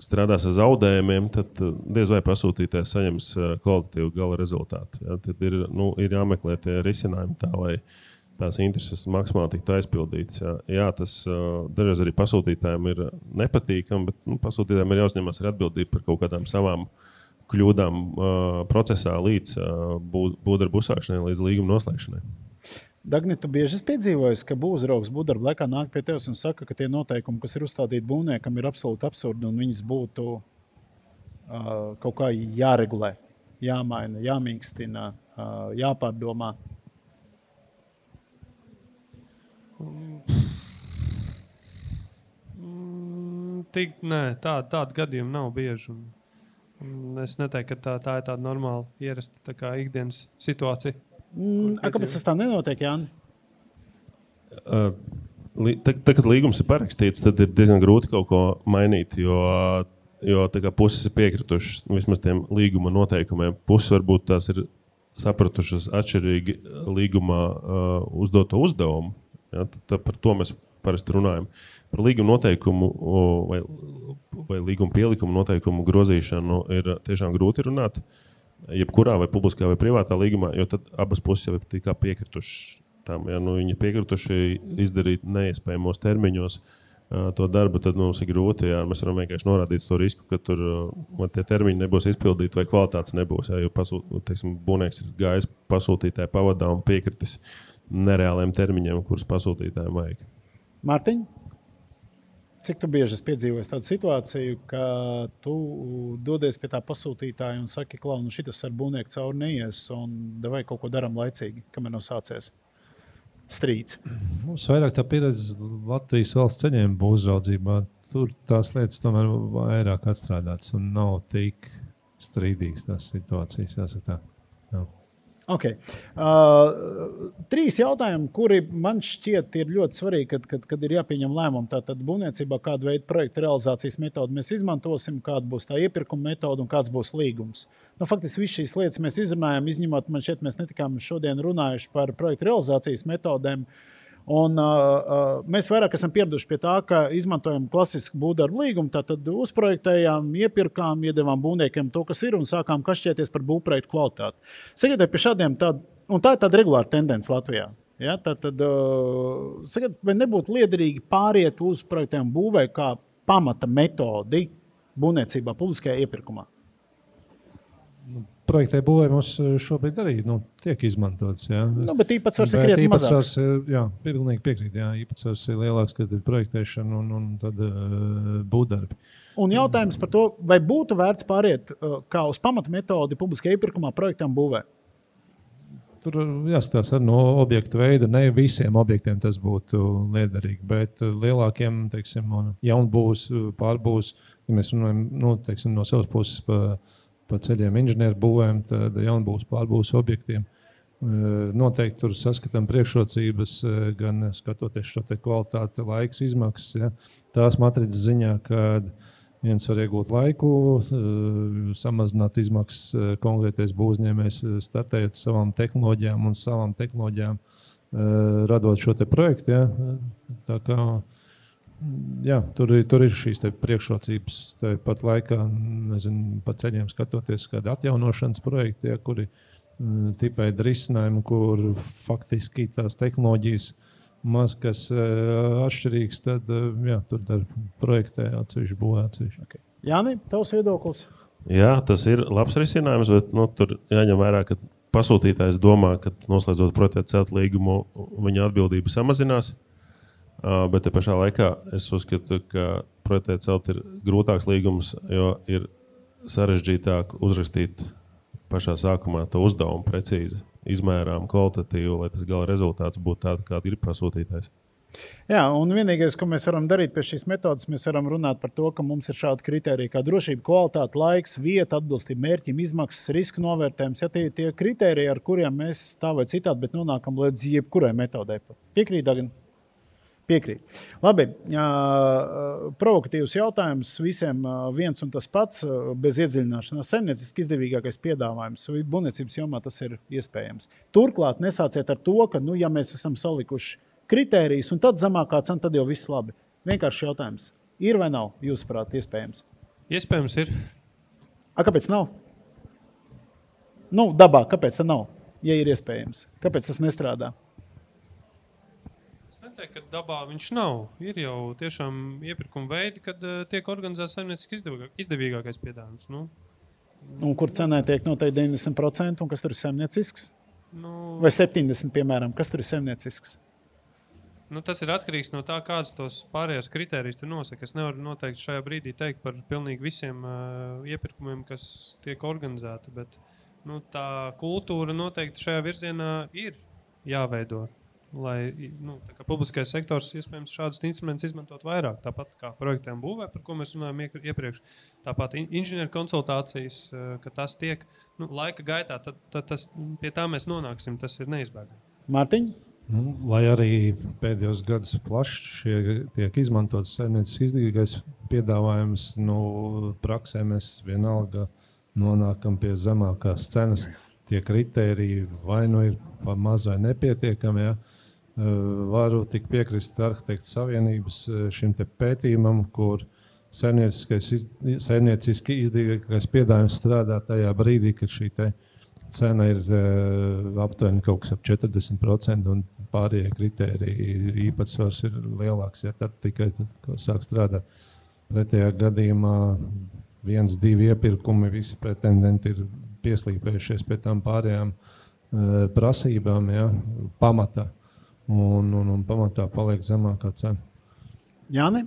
strādās ar zaudējumiem, tad diez vai pasūtītājs saņems kvalitatīvu gala rezultātu. Ja? Tad ir jāmeklē tie risinājumi tā, lai tās intereses maksimāli tiktu aizpildītas. Jā, tas dažreiz arī pasūtītājiem ir nepatīkami, bet pasūtītājiem ir jāuzņemas arī atbildība par kaut kādām savām kļūdām procesā līdz būvdarbu uzsākšanai, līdz līguma noslēgšanai. Dagni, tu bieži esi piedzīvojis, ka būvniecības būvdarba laikā nāk pie tevis un saka, ka tie noteikumi, kas ir uzstādīti būvniekam, ir absolūti absurdi un viņas būtu kaut kā jāregulē, jāmaina, jāmīkstina, jāpārdomā. Tāda gadījuma nav bieži. Es neteiktu, ka tā ir tāda normāla ierasta ikdienas situācija. Kāpēc tas tā nenotiek, Jāni? Kad līgums ir parakstīts, tad ir diezgan grūti kaut ko mainīt, jo jo tā kā puses ir piekritušas vismaz tiem līguma noteikumiem. Puses varbūt tās ir sapratušas atšķirīgi līgumā uzdoto uzdevumu. Ja, par to mēs parasti runājam. Par līguma noteikumu vai līguma pielikumu noteikumu grozīšanu ir tiešām grūti runāt. Jebkurā vai publiskā vai privātā līgumā, jo tad abas puses jau ir tikai piekritušas tam. Ja, viņi piekrituši izdarīt neiespējamos termiņos to darbu, tad mums ir grūti. Ja, mēs varam vienkārši norādīt to risku, ka tur tie termiņi nebūs izpildīti vai kvalitātes nebūs. Ja, jo būvnieks ir gājis pasūtītāju pavadā un piekritis nereāliem termiņiem, kurus pasūtītājiem vajag. Mārtiņ, cik tu bieži esi piedzīvojis tādu situāciju, ka tu dodies pie tā pasūtītāja un saki, klau, nu šitas ar būvnieku cauri neies un vai kaut ko daram laicīgi, kamēr nav sācies strīds? Mums vairāk tā pieredze Latvijas valsts ceļiem uzraudzībā. Tur tās lietas tomēr vairāk atstrādātas un nav tik strīdīgas tās situācijas, jāsaka tā. Jā. Okay. 3 jautājumi, kuri man šķiet ir ļoti svarīgi, kad ir jāpieņem lēmumu. Tātad būvniecībā kādu veidu projekta realizācijas metodu mēs izmantosim, kāda būs tā iepirkuma metoda un kāds būs līgums. Nu, faktiski visu šīs lietas mēs izrunājam, izņemot, man šķiet, mēs netikām šodien runājuši par projekta realizācijas metodēm. Un, mēs vairāk esam pieraduši pie tā, ka izmantojam klasisku būvdarbu līgumu, tātad uzprojektējām, iepirkām, iedevām būvniekiem to, kas ir, un sākām kašķēties par būvprojektu kvalitāti. Sakiet, pie šādiem un tā ir tāda regulāra tendence Latvijā. Ja? Tātad, sakiet, vai nebūtu liederīgi pāriet uz projektiem būvē kā pamata metodi būvniecībā, publiskajā iepirkumā? Projektē būvē mums šobrīd arī tiek izmantots. Jā. Nu, bet īpatsvars ir krietni mazāks. Jā, pilnīgi piekrīt. Jā, īpatsvars ir lielāks, kad ir projektēšana un tad būvdarbi. Un jautājums par to, vai būtu vērts pāriet kā uz pamata metodi publiskajā iepirkumā projektam būvē? Tur jāskatās ar no objekta veida. Ne visiem objektiem tas būtu liederīgi, bet lielākiem, teiksim, jaunbūvs, pārbūvs, ja mēs runājam, teiksim, no savas puses pa ceļiem inženieru būvēm, tad jaunbūvs pārbūvs objektiem. Noteikti tur saskatām priekšrocības, gan skatoties šo te kvalitāti, laiks, izmaksas. Ja. Tās matricas ziņā, kad viens var iegūt laiku, samazināt izmaksas konkrētais būvniecības, startējot savām tehnoloģijām un savām tehnoloģijām, radot šo te projektu. Ja. Tā kā jā, tur ir šīs priekšrocības. Pat laikā, nezinu, pa ceļiem skatoties kādi atjaunošanas projekti, ja, kuri tipveida risinājumi, kur faktiski tās tehnoloģijas maz kas atšķirīgs, tad jā, tur dar projektē atsevišķi būvē atsevišķi. Okay. Jāni, tavs viedoklis? Jā, tas ir labs risinājums, bet tur jāņem vērā, ka pasūtītājs domā, ka noslēdzot projektē celt līgumu, viņa atbildība samazinās. Bet te pašā laikā es uzskatu, ka projektēt celt ir grūtāks līgums, jo ir sarežģītāk uzrakstīt pašā sākumā to uzdevumu precīzi, izmērām, kvalitatīvu, lai tas gala rezultāts būtu tāds, kāds grib pasūtītājs. Jā, un vienīgais, ko mēs varam darīt pie šīs metodas, mēs varam runāt par to, ka mums ir šādi kriteriji kā drošība, kvalitāte, laiks, vieta, atbilstība mērķim, izmaksas, riska novērtējums. Ja tie kriteriji, ar kuriem mēs tā vai citādi, bet nonākam līdz jebkurai metodai. Piekrīt, Dagan? Piekrīt. Labi, provokatīvs jautājums visiem viens un tas pats, bez iedziļināšanās. Saimnieciski izdevīgākais piedāvājums. Būvniecības jomā tas ir iespējams. Turklāt nesāciet ar to, ka, ja mēs esam salikuši kritērijus un tad zemākā cena, tad jau viss labi. Vienkārši jautājums. Ir vai nav, jūsuprāt, iespējams? Iespējams ir. Kāpēc nav? Dabā, kāpēc tā nav, ja ir iespējams? Kāpēc tas nestrādā? Ka dabā viņš nav. Ir jau tiešām iepirkuma veidi, kad tiek organizēts saimnieciski izdevīgākais piedāvājums. Un kur cenē tiek noteikti 90%, un kas tur ir saimniecisks? Vai 70%, piemēram, kas tur ir saimniecisks? Tas ir atkarīgs no tā, kādas tos pārējos kritērijus tur nosaka. Es nevaru noteikti šajā brīdī teikt par pilnīgi visiem iepirkumiem, kas tiek organizēti, bet tā kultūra noteikti šajā virzienā ir jāveido. Lai publiskais sektors iespējams šādus instrumentus izmantot vairāk. Tāpat kā projektiem būvē, par ko mēs runājam iepriekš. Tāpat inženieru konsultācijas, ka tas tiek laika gaitā, tad pie tā mēs nonāksim, tas ir neizbēgami. Mārtiņ? Lai arī pēdējos gadus plaši tiek izmantots saimnieciski izdevīgais piedāvājums, praksē mēs vienalga nonākam pie zemākās cenas. Tie kritēriji vai ir par maz vai nepietiekami. Ja? Varu tik piekrist Arhitektu savienības šim te pētījumam, kur saimnieciski izdevīgākais piedāvājums strādā tajā brīdī, kad šī cena ir aptuveni kaut kas ap 40% un pārējie kritēriji īpatsvars ir lielāks. Ja tad tikai sāk strādāt. Pretējā gadījumā 1-2 iepirkumi, visi pretendenti ir pieslīpējušies pie tām pārējām prasībām, ja, pamatā. Un pamatā paliek zemākā cena. Jāni?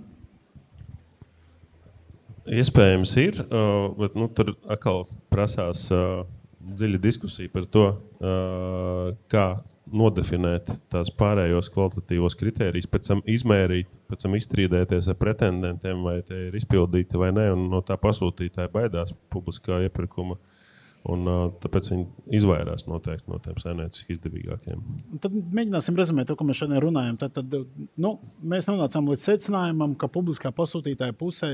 Iespējams ir, bet tur atkal prasās dziļa diskusija par to, kā nodefinēt tās pārējos kvalitatīvos kritērijus, pēc tam izmērīt, pēc tam izstrīdēties ar pretendentiem, vai tie ir izpildīti vai ne, un no tā pasūtītāja baidās publiskā iepirkuma. Un tāpēc viņi izvairās noteikti no tiem saimnieciski izdevīgākiem. Tad mēģināsim rezumēt to, ko mēs šodien runājam. Tad mēs nonācām līdz secinājumam, ka publiskā pasūtītāja pusē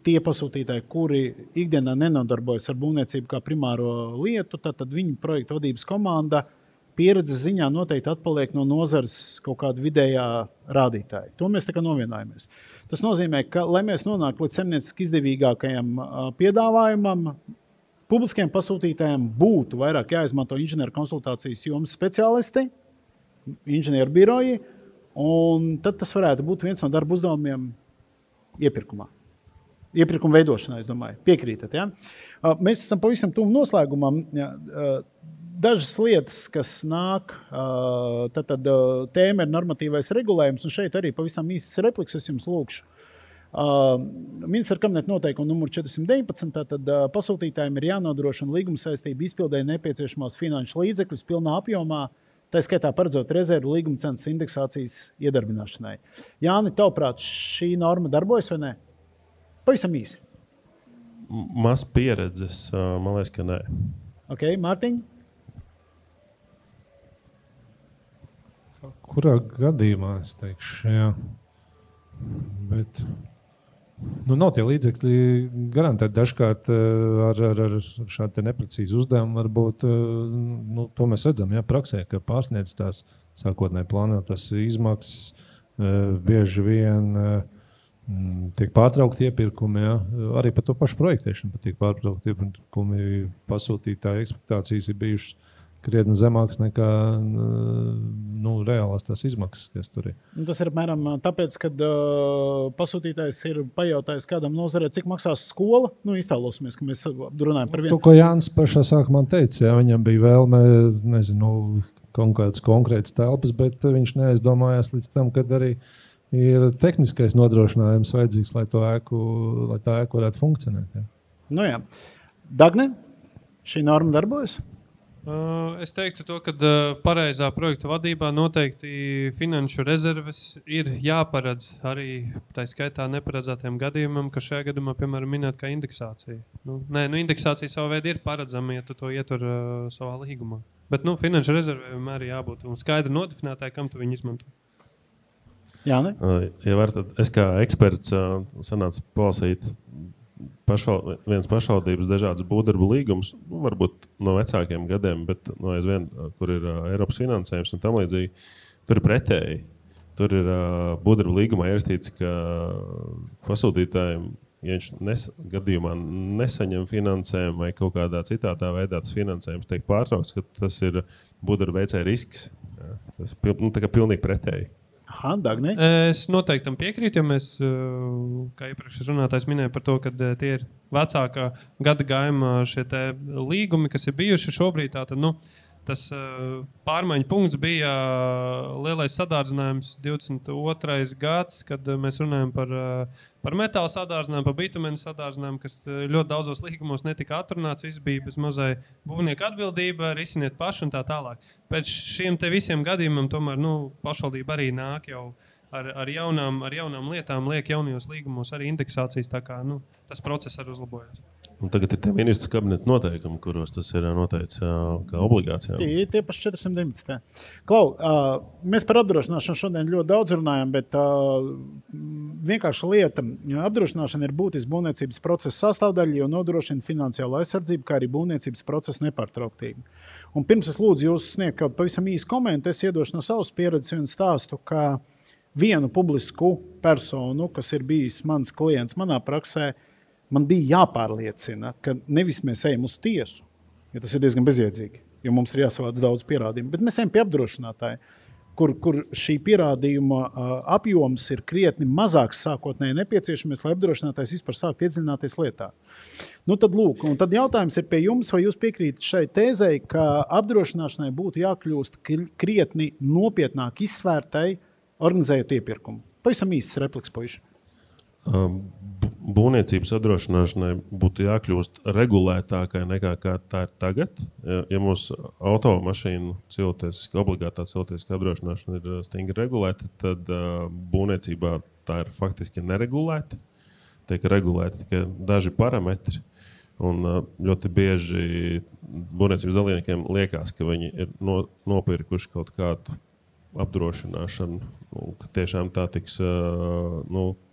tie pasūtītāji, kuri ikdienā nenodarbojas ar būvniecību kā primāro lietu, tad viņu projektu vadības komanda pieredzes ziņā noteikti atpaliek no nozares kaut kāda vidējā rādītāja. To mēs tā kā novienājamies. Tas nozīmē, ka, lai mēs nonāktu līdz saimnieciski izdevīgākajam piedāvājumam, publiskajiem pasūtītājiem būtu vairāk jāizmanto inženieru konsultācijas jomas speciālisti, inženieru biroji, un tad tas varētu būt viens no darba uzdevumiem iepirkumā. Iepirkuma veidošanā, es domāju. Piekrītat, ja? Mēs esam pavisam tuvu noslēgumam. Dažas lietas, kas nāk, tad tēma ir normatīvais regulējums, un šeit arī pavisam īsts repliks es jums lūkšu. Ministra kabineta noteikuma numur 419, tad pasūtītājiem ir jānodrošina līguma saistība izpildēja nepieciešamos finanšu līdzekļus pilnā apjomā, tā skaitā paredzot rezervu līguma cenas indeksācijas iedarbināšanai. Jāni, tavuprāt, šī norma darbojas vai ne? Pavisam īsi. Maz pieredzes, man liekas, ka nē. Ok, Mārtiņ? Kurā gadījumā, es teikšu, jā. Bet nav tie līdzekļi garantēti dažkārt ar šādu neprecīzu uzdevumu. Varbūt, to mēs redzam, jā, praksē, ka pārsniedz tās sākotnēji plānotās izmaksas, bieži vien tiek pārtraukti iepirkumi, jā. Arī par to pašu projektēšanu tiek pārtraukti iepirkumi. Pasūtītāju ekspektācijas ir bijušas krietni zemāks nekā reālās tās izmaksas, kas tur ir. Tas ir apmēram tāpēc, kad pasūtītājs ir pajautājis kādam nozarē, cik maksās skola. Iztēlosimies, ka mēs runājam par vienu. To, ko Jānis pašā sākumā teica, jā, viņam bija vēlme, konkrētas telpas, bet viņš neaizdomājās līdz tam, kad arī ir tehniskais nodrošinājums vajadzīgs, lai tā ēka varētu funkcionēt. Jā. Jā. Dagne, šī norma darbojas? Es teiktu to, ka pareizā projekta vadībā noteikti finanšu rezerves ir jāparedz arī tā skaitā neparedzētiem gadījumam, ka šajā gadījumā, piemēram, minēt kā indeksācija. Indeksācija savu veidu ir paredzama, ja tu to ietur savā līgumā. Bet finanšu rezervē vienmēr jābūt un skaidri nodefinētāji, kam tu viņu izmanto. Jā, ne? Ja var, tad es kā eksperts sanācu palasīt viens pašvaldības dažādas būvdarbu līgumus, varbūt no vecākiem gadiem, bet aizvien, kur ir Eiropas finansējums un tam līdzīgi, tur ir pretēji. Tur ir būvdarbu līgumā ierakstīts, ka pasūtītājiem, ja viņš gadījumā nesaņem finansējumu vai kaut kādā citādā veidā tas finansējums tiek pārtraukts, ka tas ir būvdarbu veicēja risks. Jā, tas tā kā pilnīgi pretēji. Aha, Dagnē? Es noteikti tam piekrītu, jo mēs, kā iepriekšējais runātājs minēja par to, ka tie ir vecākā gada gājuma šie te līgumi, kas ir bijuši šobrīd. Tātad, tas pārmaiņu punkts bija lielais sadārdzinājums 22. gads, kad mēs runājam par metāla sadārdzinājumu, par bitumenu sadārdzinājumu, kas ļoti daudzos līgumos netika atrunāts. Viss bija bez mazai būvnieku atbildība, risiniet paši un tā tālāk. Pēc šiem te visiem gadījumiem tomēr pašvaldība arī nāk jau ar jaunām lietām liek jaunajos līgumos arī indeksācijas, tā kā tas process arī uzlabojas. Un tagad ir tie ministru kabineta noteikumi, kuros tas ir noteikts kā obligācijā. Tie paši 419. Klau, mēs par apdrošināšanu šodien ļoti daudz runājam, bet vienkārši lieta. Apdrošināšana ir būtiska būvniecības procesa sastāvdaļa, jo nodrošina finansiālo aizsardzību, kā arī būvniecības procesa nepārtrauktību. Un pirms es lūdzu jūs sniegt kaut pavisam īsu komentu, es iedošu no savas pieredzes vienu stāstu, ka vienu publisku personu, kas ir bijis mans klients manā praksē, man bija jāpārliecina, ka nevis mēs ejam uz tiesu, jo tas ir diezgan bezjēdzīgi, jo mums ir jāsavāc daudz pierādījumu, bet mēs ejam pie apdrošinātāja, kur šī pierādījuma apjoms ir krietni mazāks sākotnēji nepieciešamies, lai apdrošinātājs vispār sāktu iedziļināties lietā. Tad lūk, un tad jautājums ir pie jums, vai jūs piekrītat šai tēzei, ka apdrošināšanai būtu jākļūst krietni nopietnāk izsvērtai, organizējot iepirkumu. Pavisam īsts repliks, puiši. Būvniecības apdrošināšanai būtu jākļūst regulētākai nekā kā tā ir tagad. Ja mūsu automašīnu obligātā cilvēciskā apdrošināšana ir stingri regulēta, tad būvniecībā tā ir faktiski neregulēta. Tiek regulēti tikai daži parametri. Un ļoti bieži būvniecības dalībniekiem liekas, ka viņi ir nopirkuši kaut kādu apdrošināšanu, ka tiešām tā tiks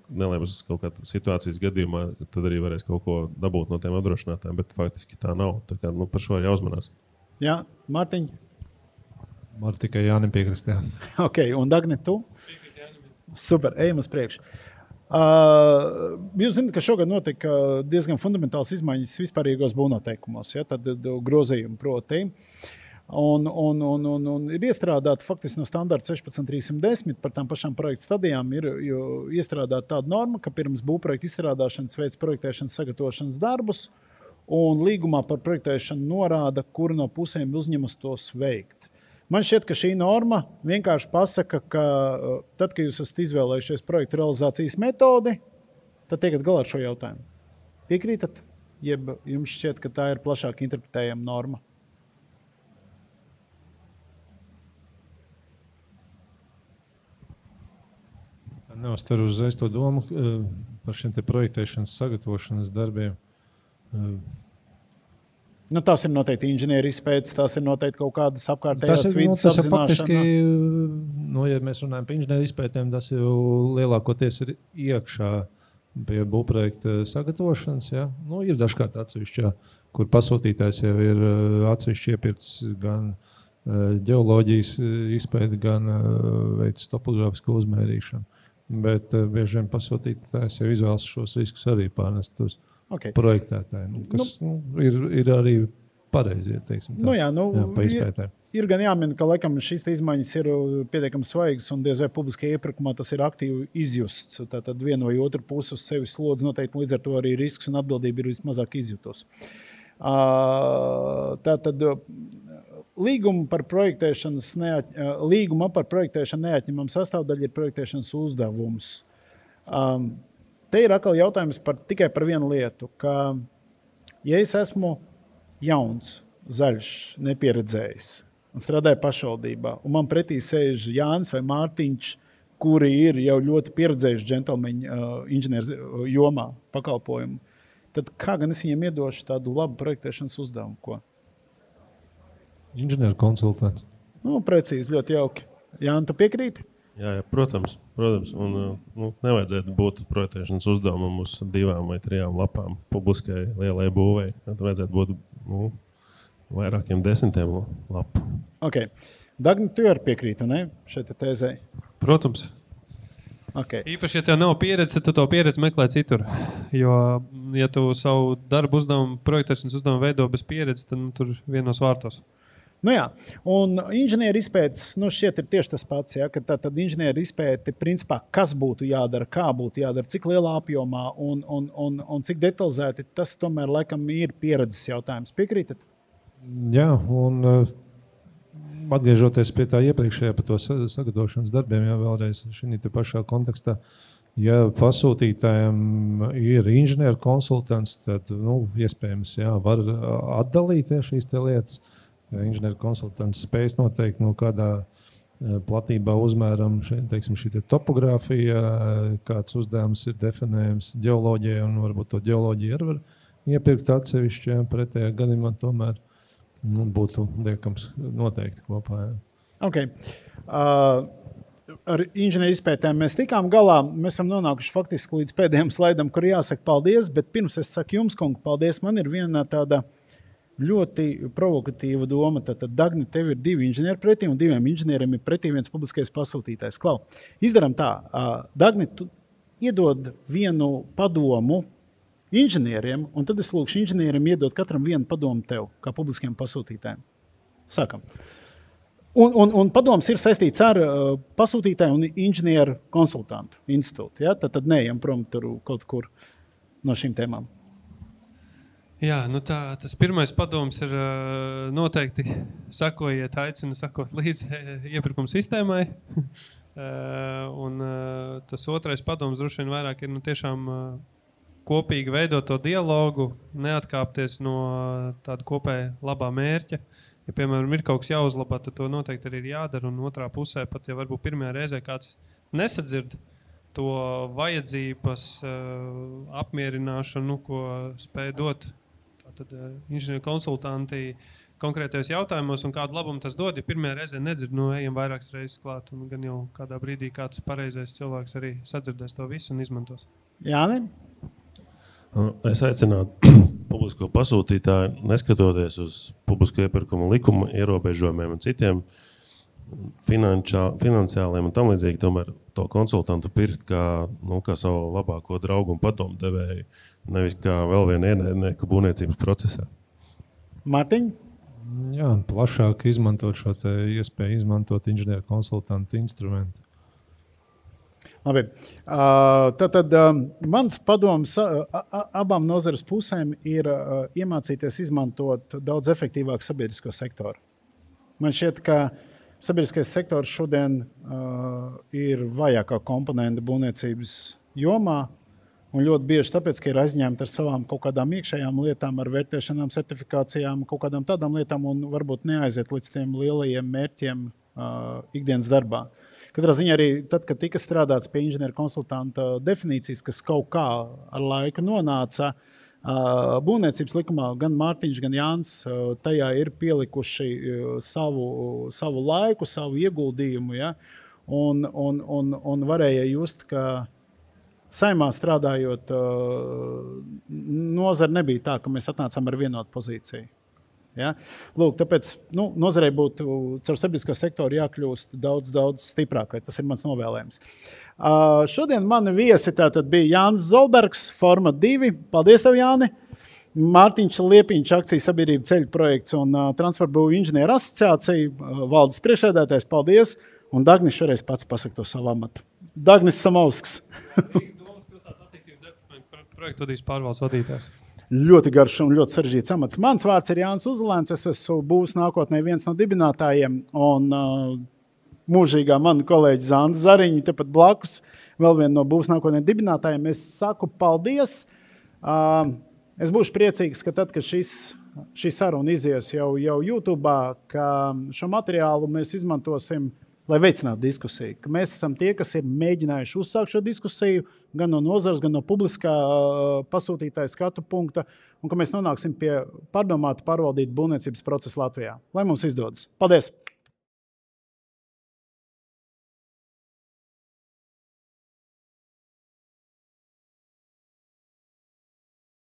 nelēmas kaut kādā situācijas gadījumā, tad arī varēs kaut ko dabūt no tiem apdrošinātājiem, bet faktiski tā nav. Tā kā, par šo ir jāuzmanās. Jā, Mārtiņ? Var tikai Jānim piekrist, jā. Ok, un Dagni, tu? Super, ejam uz priekšu. Jūs zināt, ka šogad notika diezgan fundamentāls izmaiņas vispārīgos būvnoteikumos, ja, tad grozījumi proti. Un ir iestrādāta faktiski no standarta 16.310 par tām pašām projekta stadijām ir iestrādāta tāda norma, ka pirms būvprojekta izstrādāšanas veids projektēšanas sagatavošanas darbus un līgumā par projektēšanu norāda, kura no pusēm uzņemas tos veikt. Man šķiet, ka šī norma vienkārši pasaka, ka tad, kad jūs esat izvēlējušies projekta realizācijas metodi, tad tiekat galā ar šo jautājumu. Piekrītat? Jeb jums šķiet, ka tā ir plašāk interpretējama norma? Neuztveru uzreiz to domu par šiem te projektēšanas sagatavošanas darbiem. Tās ir noteikti inženieru izpētes, tās ir noteikti kaut kādas apkārtējās vidas apzināšana. Tas ir faktiski, ja mēs runājam par inženieru izpētēm, tas jau lielākoties ir iekšā pie būvprojekta sagatavošanas. Ja? Ir dažkārt atsevišķā, kur pasūtītājs jau ir atsevišķi iepircis gan ģeoloģijas izpēti, gan veids topogrāfisku uzmērīšanu. Bet bieži vien pasūtītājs jau izvēlas šos riskus arī pārnest uz projektētāju, kas ir arī pareizi, teiksim tā, pa izpētēm. Ir gan jāmin, ka laikam šīs izmaiņas ir pietiekami svaigas un diez vai publiskajā iepirkumā tas ir aktīvi izjusts. Tātad viena vai otra puse uz sevis slodz noteikti, līdz ar to arī risks un atbildība ir vismazāk izjutos. Tātad līguma par projektēšanu neatņemama sastāvdaļa ir projektēšanas uzdevums. Te ir atkal jautājums tikai par vienu lietu, ka ja es esmu jauns, zaļš, nepieredzējis un strādāju pašvaldībā, un man pretī sēž Jānis vai Mārtiņš, kuri ir jau ļoti pieredzējuši džentelmeņu inženieru jomā pakalpojumu, tad kā gan es viņiem iedošu tādu labu projektēšanas uzdevumu? Ko? Inženieru konsultants. Precīzi, ļoti jauki. Jāni, tu piekrīti? Jā, protams. Un nevajadzētu būt projektēšanas uzdevumam uz 2 vai 3 lapām publiskai lielai būvei. Tad vajadzētu būt vairākiem 10 lapu. Ok. Dagni, tu arī piekrīti, ne? Šeit tēzē. Protams. Okay. Īpaši, ja tev nav pieredze, tad tu to pieredzi meklē citur. Jo, ja tu savu darbu uzdevumu, projektēšanas uzdevumu veido bez pieredzes, tad tur vienos vārtos. Jā, un inženieru izpētes šķiet ir tieši tas pats, ja, ka tad inženieru izpēte, principā, kas būtu jādara, kā būtu jādara, cik lielā apjomā un cik detalizēti, tas tomēr laikam ir pieredzes jautājums. Piekrītat? Jā, un atgriežoties pie tā iepriekšējā par to sagatavošanas darbiem, jā, vēlreiz šī te pašā kontekstā, ja pasūtītājiem ir inženieru konsultants, tad, iespējams, jā, var atdalīt šīs te lietas. Inženieru konsultants spējas noteikt, kādā platībā uzmēram šī topogrāfija, kāds uzdevums ir definējams ģeoloģijai, un varbūt to ģeoloģiju arī var iepirkt atsevišķi, pretējā gadījumā tomēr būtu liekams noteikti kopā. Jā. Okay. Ar inženieru izpētēm mēs tikām galā. Mēs esam nonākuši faktiski līdz pēdējiem slaidam, kur jāsaka paldies, bet pirms es saku jums, kungi, paldies, man ir viena tāda ļoti provokatīva doma. Tātad, Dagni, tev ir 2 inženieri pretī, un 2 inženieriem ir pretī viens publiskais pasūtītājs. Klau, izdaram tā. Dagni, tu iedod vienu padomu inženieriem, un tad es lūkšu inženieriem iedot katram vienu padomu tev, kā publiskiem pasūtītājiem. Sākam. Un padoms ir saistīts ar pasūtītāju un inženieru konsultantu institūtu. Ja? Tad neejam prom tur kaut kur no šīm tēmām. Jā, tas pirmais padoms ir noteikti sakojiet, aicinu sakot līdzi iepirkuma sistēmai. Un tas otrais padoms droši vien vairāk ir tiešām kopīgi veidot to dialogu, neatkāpties no tāda kopēja labā mērķa. Ja, piemēram, ir kaut kas jāuzlabā, tad to noteikti arī ir jādara. Un otrā pusē, pat ja varbūt pirmajā reizē kāds nesadzird to vajadzības apmierināšanu, ko spēj dot tātad inženieru konsultanti konkrētajos jautājumos un kādu labumu tas dod. Ja pirmajā reizē nedzird, ejam vairākas reizes klāt un gan jau kādā brīdī kāds pareizais cilvēks arī sadzirdēs to visu un izmantos. Jāni? Es aicinātu publisko pasūtītāju, neskatoties uz publisko iepirkumu likuma ierobežojumiem un citiem finansiāliem un tam līdzīgi, tomēr to konsultantu pirkt kā savu labāko draugu un padomu devēju, nevis kā vēl vienu ienaidnieku būvniecības procesā. Mārtiņ? Jā, plašāk izmantot šo iespēju izmantot inženieru konsultantu instrumentu. Labi. Tad mans padoms abām nozares pusēm ir iemācīties izmantot daudz efektīvāk sabiedrisko sektoru. Man šķiet, ka sabiedriskais sektors šodien ir vājākā komponenta būvniecības jomā, un ļoti bieži tāpēc, ka ir aizņemti ar savām kaut kādām iekšējām lietām, ar vērtēšanām, certifikācijām, kaut kādām tādām lietām, un varbūt neaiziet līdz tiem lielajiem mērķiem ikdienas darbā. Katrā ziņā arī tad, kad tika strādāts pie inženieru konsultanta definīcijas, kas kaut kā ar laiku nonāca būvniecības likumā, gan Mārtiņš, gan Jānis tajā ir pielikuši savu laiku, savu ieguldījumu, ja? un varēja just, ka saimā strādājot nozara nebija tā, ka mēs atnācām ar vienotu pozīciju. Ja? Lūk, tāpēc nozarei būtu caur sabiedrisko sektoru jākļūst daudz stiprākai. Tas ir mans novēlējums. Šodien mani viesi tātad bija Jānis Zolbergs, Forma 2. Paldies tev, Jāni! Mārtiņš Liepiņš, akciju sabiedrība ceļu projekts un Transferbūvu inženieru asociācija, valdes priekšsēdētājs, paldies! Un Dagnis šoreiz pats pasaka to savu amatu. Dagnis Samausks. Projektu vadīs pārvaldes vadītājs. Ļoti garš un ļoti sarežģīts amats. Mans vārds ir Jānis Uzlēns, es esmu Būvs nākotnē viens no dibinātājiem, un mūžīgā mana kolēģi Zanda Zariņa, tepat blakus, vēl viena no Būvs nākotnē dibinātājiem. Es saku paldies. Es būšu priecīgs, ka tad, kad šī saruna izies jau YouTube, ka šo materiālu mēs izmantosim, lai veicinātu diskusiju. Ka mēs esam tie, kas ir mēģinājuši uzsākt šo diskusiju, gan no nozares, gan no publiskā pasūtītāja skatu punkta, un ka mēs nonāksim pie pārdomāta pārvaldīta būvniecības procesa Latvijā. Lai mums izdodas. Paldies!